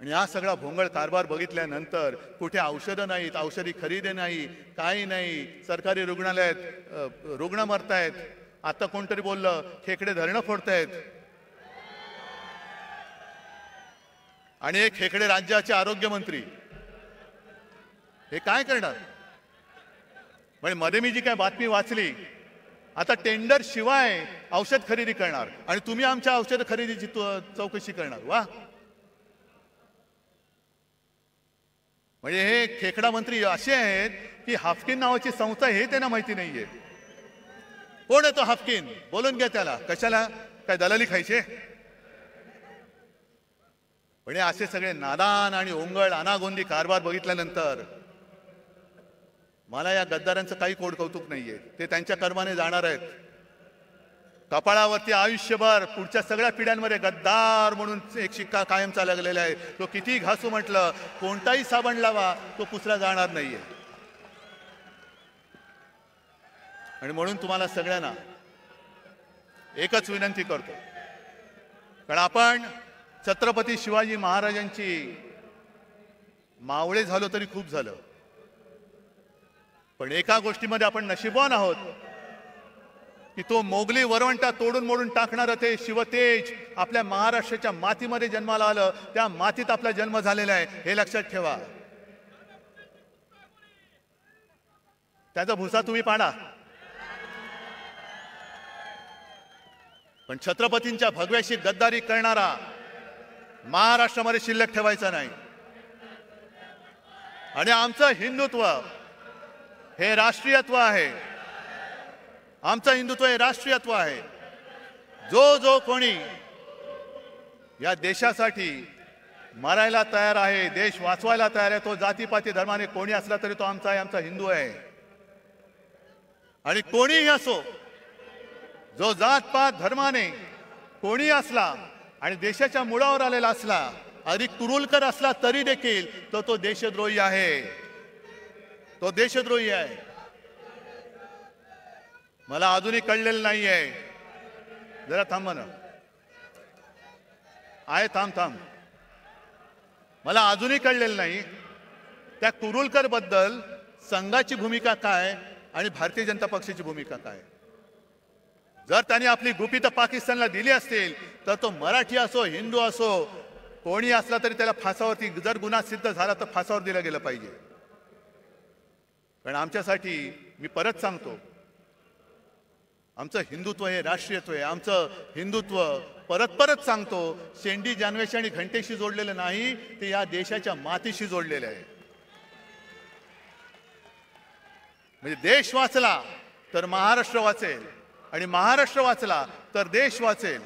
आणि हा सगळा भोंगळ कारभार बघितल्यानंतर कुठे औषधं नाहीत, औषधी खरेदी नाही, काही नाही. सरकारी रुग्णालयात रुग्ण मरतायत. आता कोणतरी बोललं खेकडे धरणं फोडतायत. आणि एक खेकडे राज्याचे आरोग्यमंत्री हे काय करणार? म्हणजे मध्ये मी जी काय बातमी वाचली, आता टेंडर शिवाय औषध खरेदी करणार आणि तुम्ही आमच्या औषध खरेदीची चौकशी करणार. वा, म्हणजे हे खेकडा मंत्री असे आहेत की हाफकिन नावाची संस्था हे त्यांना माहिती नाहीये. कोण आहे तो हाफकिन? बोलून घ्या त्याला. कशाला? काय दलाली खायचे? म्हणजे असे सगळे नादान आणि ओंगळ अनागोंदी कारभार बघितल्यानंतर मला या गद्दारांचं काही कोड कौतुक नाहीये. ते त्यांच्या कर्माने जाणार आहेत. कपाळावरती आयुष्यभर पुढच्या सगळ्या पिढ्यांमध्ये गद्दार म्हणून एक शिक्का कायमचा लागलेला आहे. तो किती घासू म्हटलं, कोणताही साबण लावा, तो पुसला जाणार नाहीये. आणि म्हणून तुम्हाला सगळ्यांना एकच विनंती करतो, कारण आपण छत्रपती शिवाजी महाराजांची मावळे झालो तरी खूप झालं. पण एका गोष्टीमध्ये आपण नशीबवान आहोत की तो मोगली वरवंटा तोडून मोडून टाकणारं ते शिवतेज आपल्या महाराष्ट्राच्या मातीमध्ये जन्माला आलं. त्या मातीत आपला जन्म झालेला आहे, हे लक्षात ठेवा. त्याचा भुसा तुम्ही पाडा, पण छत्रपतींच्या भगव्याशी गद्दारी करणारा महाराष्ट्रामध्ये शिल्लक ठेवायचा नाही. आणि आमचं हिंदुत्व हे राष्ट्रीयत्व आहे. आमचं हिंदुत्व हे राष्ट्रीयत्व आहे. जो कोणी या देशासाठी मरायला तयार आहे, देश वाचवायला तयार आहे, तो जातीपाती धर्माने कोणी असला तरी तो आमचा आहे, आमचा हिंदू आहे. आणि कोणीही असो, जो जातपात धर्माने कोणी असला आणि देशाच्या मुळावर आलेला असला, अधिक तुरुलकर असला तरी देखील तो देशद्रोही आहे. तो देशद्रोही आहे. मला अजूनही कळलेलं नाही आहे. जरा थांबा ना. आहे, थांब. मला अजूनही कळलेलं नाही त्या कुरुलकर बद्दल संघाची भूमिका काय आणि भारतीय जनता पक्षाची भूमिका काय. जर त्यांनी आपली गुपितं पाकिस्तानला दिली असतील तर तो मराठी असो, हिंदू असो, कोणी असला तरी त्याला फासावरती, जर गुन्हा सिद्ध झाला तर फासावर दिलं गेलं पाहिजे. कारण आमच्यासाठी, मी परत सांगतो, आमचं हिंदुत्व हे राष्ट्रीयत्व आहे. आमचं हिंदुत्व परत सांगतो, शेंडी जानवेशी आणि घंटेशी जोडलेलं नाही, ते या देशाच्या मातीशी जोडलेलं आहे. म्हणजे देश वाचला तर महाराष्ट्र वाचेल, आणि महाराष्ट्र वाचला तर देश वाचेल.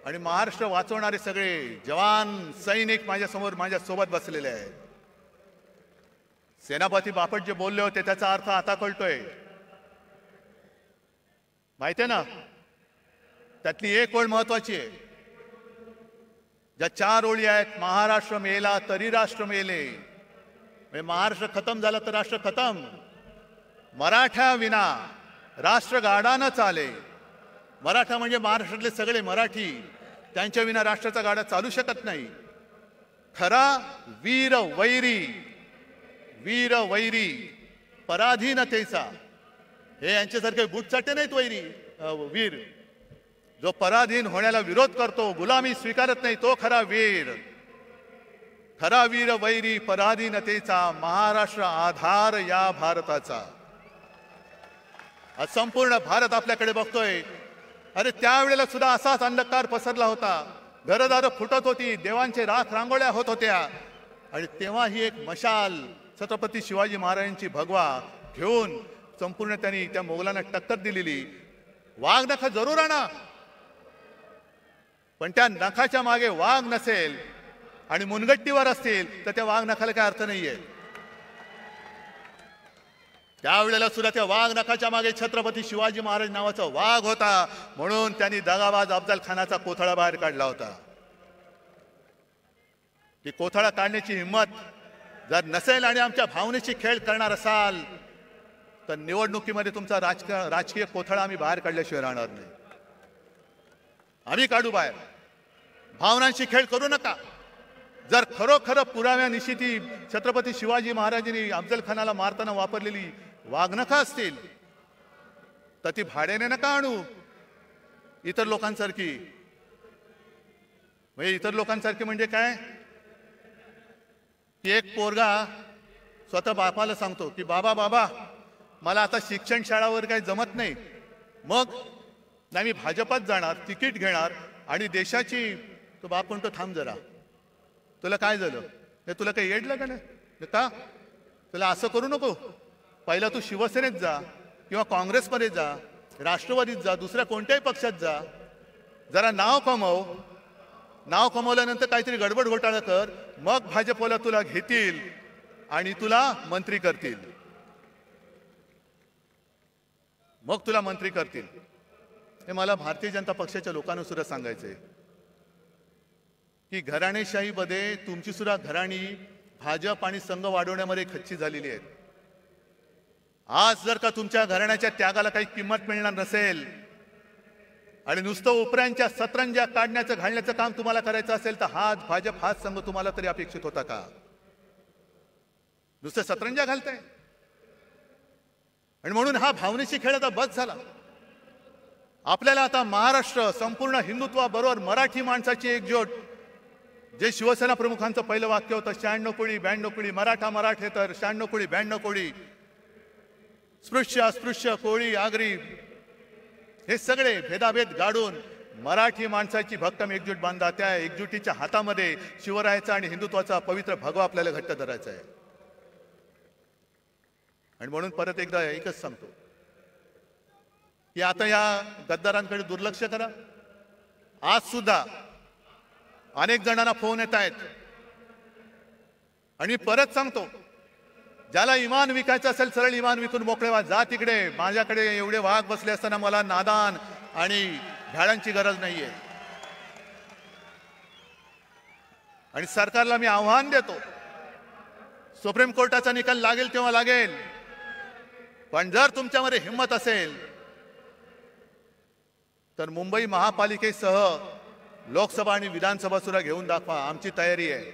आणि महाराष्ट्र वाचवणारे सगळे जवान सैनिक माझ्यासोबत बसलेले आहेत. सेनापती बापट जे बोलले होते त्याचा अर्थ आता कळतोय. माहितीये ना, त्यातली एक ओळ महत्वाची आहे. ज्या 4 ओळी आहेत, महाराष्ट्र मेला तरी राष्ट्र मेले. म्हणजे महाराष्ट्र खतम झाला तर राष्ट्र खतम. मराठा विना राष्ट्र गाडा न चाले. मराठा म्हणजे महाराष्ट्रातले सगळे मराठी, त्यांच्या विना राष्ट्राचा गाडा चालू शकत नाही. खरा वीर वैरी पराधीनतेचा, हे यांच्यासारखे बुटचाटे नाहीत वीर. जो पराधीन होण्याला विरोध करतो, गुलामी स्वीकारत नाही, तो खरा वीर. खरा वीर वैरी पराधीनतेचा, महाराष्ट्र आधार या भारताचा. आज संपूर्ण भारत आपल्याकडे बघतोय. अरे त्यावेळेला सुद्धा असाच अंधकार पसरला होता. घरदारं फुटत होती, देवांचे राख रांगोळ्या होत होत्या. आणि तेव्हा ही एक मशाल छत्रपती शिवाजी महाराजांची भगवा घेऊन संपूर्ण त्यांनी त्या मोगलांना टक्कर दिलेली. वाघ नख जरूर आणा, पण त्या नखाच्या मागे वाघ नसेल आणि मुनगट्टीवर असतील तर त्या वाघ नखाला काय अर्थ नाहीये. त्यावेळेला सुद्धा त्या वाघ नखाच्या मागे छत्रपती शिवाजी महाराज नावाचा वाघ होता, म्हणून त्यांनी दगाबाज अफजल खानाचा कोथळा बाहेर काढला होता. ती कोथळा काढण्याची हिंमत जर नसेल आणि आमच्या भावनेची खेळ करणार असाल तर निवडणुकीमध्ये तुमचा राजकीय कोथळा आम्ही बाहेर काढल्याशिवाय राहणार नाही. आम्ही काढू बाहेर. भावनांशी खेळ करू नका. जर खरोखर पुराव्यानिशी ती छत्रपती शिवाजी महाराजांनी अफजल खानाला मारताना वापरलेली वाघनखं असतील तर ती भाड्याने नका आणू. इतर लोकांसारखी म्हणजे काय, की एक पोरगा स्वतः बापाला सांगतो की बाबा मला आता शिक्षण शाळावर काही जमत नाही, मग नाही मी भाजपात जाणार, तिकीट घेणार आणि देशाची. तो बाप म्हणतो थांब जरा, तुला काय झालं, तुला काही येडलं का नाही, का तुला असं करू नको. पहिला तू शिवसेनेत जा किंवा काँग्रेसमध्ये जा, राष्ट्रवादीत जा, दुसऱ्या कोणत्याही पक्षात जा. जरा नाव कमव. नाव कमवल्यानंतर काहीतरी गडबड घोटाळा कर, मग भाजपला तुला घेतील आणि तुला मंत्री करतील. मग तुला मंत्री करतील. हे मला भारतीय जनता पक्षाच्या लोकांना सुद्धा सांगायचंय की घराणेशाहीमध्ये तुमची सुद्धा घराणी भाजप आणि संघ वाढवण्यामध्ये खच्ची झालेली आहेत. आज जर का तुमच्या घराण्याच्या त्यागाला काही किंमत मिळणार नसेल आणि नुसतं उपऱ्यांच्या सतरंज्या काढण्याचं घालण्याचं काम तुम्हाला करायचं असेल तर हाच भाजप हाच संघ तुम्हाला तरी अपेक्षित होता का? नुसतं सतरंज्या घालताय. आणि म्हणून हा भावनेशी खेळ आता बस झाला. आपल्याला आता महाराष्ट्र संपूर्ण हिंदुत्वाबरोबर मराठी माणसाची एकजूट, जे शिवसेना प्रमुखांचं पहिलं वाक्य होतं 96 कोळी 92 कोळी, मराठा मराठेतर 96 कोळी 92 कोळी, स्पृश्य अस्पृश्य कोळी आगरी, हे सगळे भेदाभेद गाडून मराठी माणसाची भक्कम एकजूट बांधा. त्या एकजुटीच्या हातामध्ये शिवरायाचा आणि हिंदुत्वाचा पवित्र भगवा आपल्याला घट्ट धरायचा आहे. आणि म्हणून परत एकदा एकच सांगतो की आता या गद्दारांकडे दुर्लक्ष करा. आज सुद्धा अनेक जणांना फोन येत आहेत आणि परत सांगतो, ज्याला इमान विकायचं असेल सरळ इमान विकून मोकळे व्हा. जा तिकडे. माझ्याकडे एवढे वाघ बसले असताना मला नादान आणि भ्याडांची गरज नाहीये. आणि सरकारला मी आव्हान देतो, सुप्रीम कोर्टाचा निकाल लागेल तेव्हा लागेल, पण जर तुमच्यामध्ये हिंमत असेल तर मुंबई महापालिकेसह लोकसभा आणि विधानसभा सुद्धा घेऊन दाखवा. आमची तयारी आहे.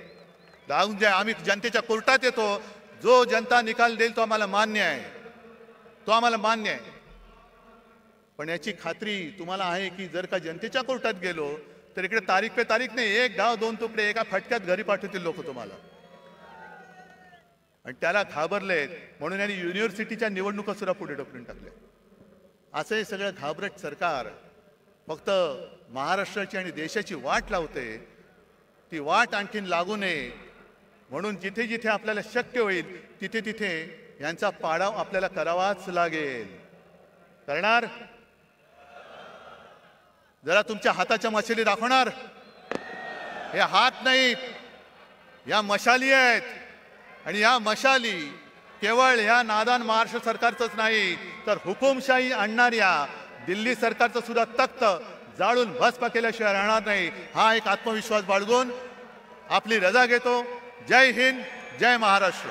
जाऊन द्या. आम्ही जनतेच्या कोर्टात येतो. जो जनता निकाल देईल तो आम्हाला मान्य आहे, तो आम्हाला मान्य आहे. पण याची खात्री तुम्हाला आहे की जर का जनतेच्या कोर्टात गेलो तर इकडे तारीख पे तारीख नाही, एक गाव दोन तुकडे एका फटक्यात घरी पाठवतील लोक तुम्हाला. आणि त्याला घाबरलेत म्हणून यांनी युनिव्हर्सिटीच्या निवडणुका सुद्धा पुढे ढकलून टाकल्या. असं हे सगळं घाबरट सरकार फक्त महाराष्ट्राची आणि देशाची वाट लावते. ती वाट आणखीन लागू नये म्हणून जिथे जिथे आपल्याला शक्य होईल तिथे तिथे यांचा पाडाव आपल्याला करावाच लागेल. करणार? जरा तुमच्या हाताच्या मशाली दाखवणार? हे हात नाहीत, या मशाली आहेत. आणि या मशाली केवळ ह्या नादान महाराष्ट्र सरकारचंच नाही तर हुकुमशाही आणणाऱ्या दिल्ली सरकारचं सुद्धा तख्त जाळून भस्म केल्याशिवाय राहणार नाही. हा एक आत्मविश्वास बाळगून आपली रजा घेतो. जय हिंद, जय महाराष्ट्र.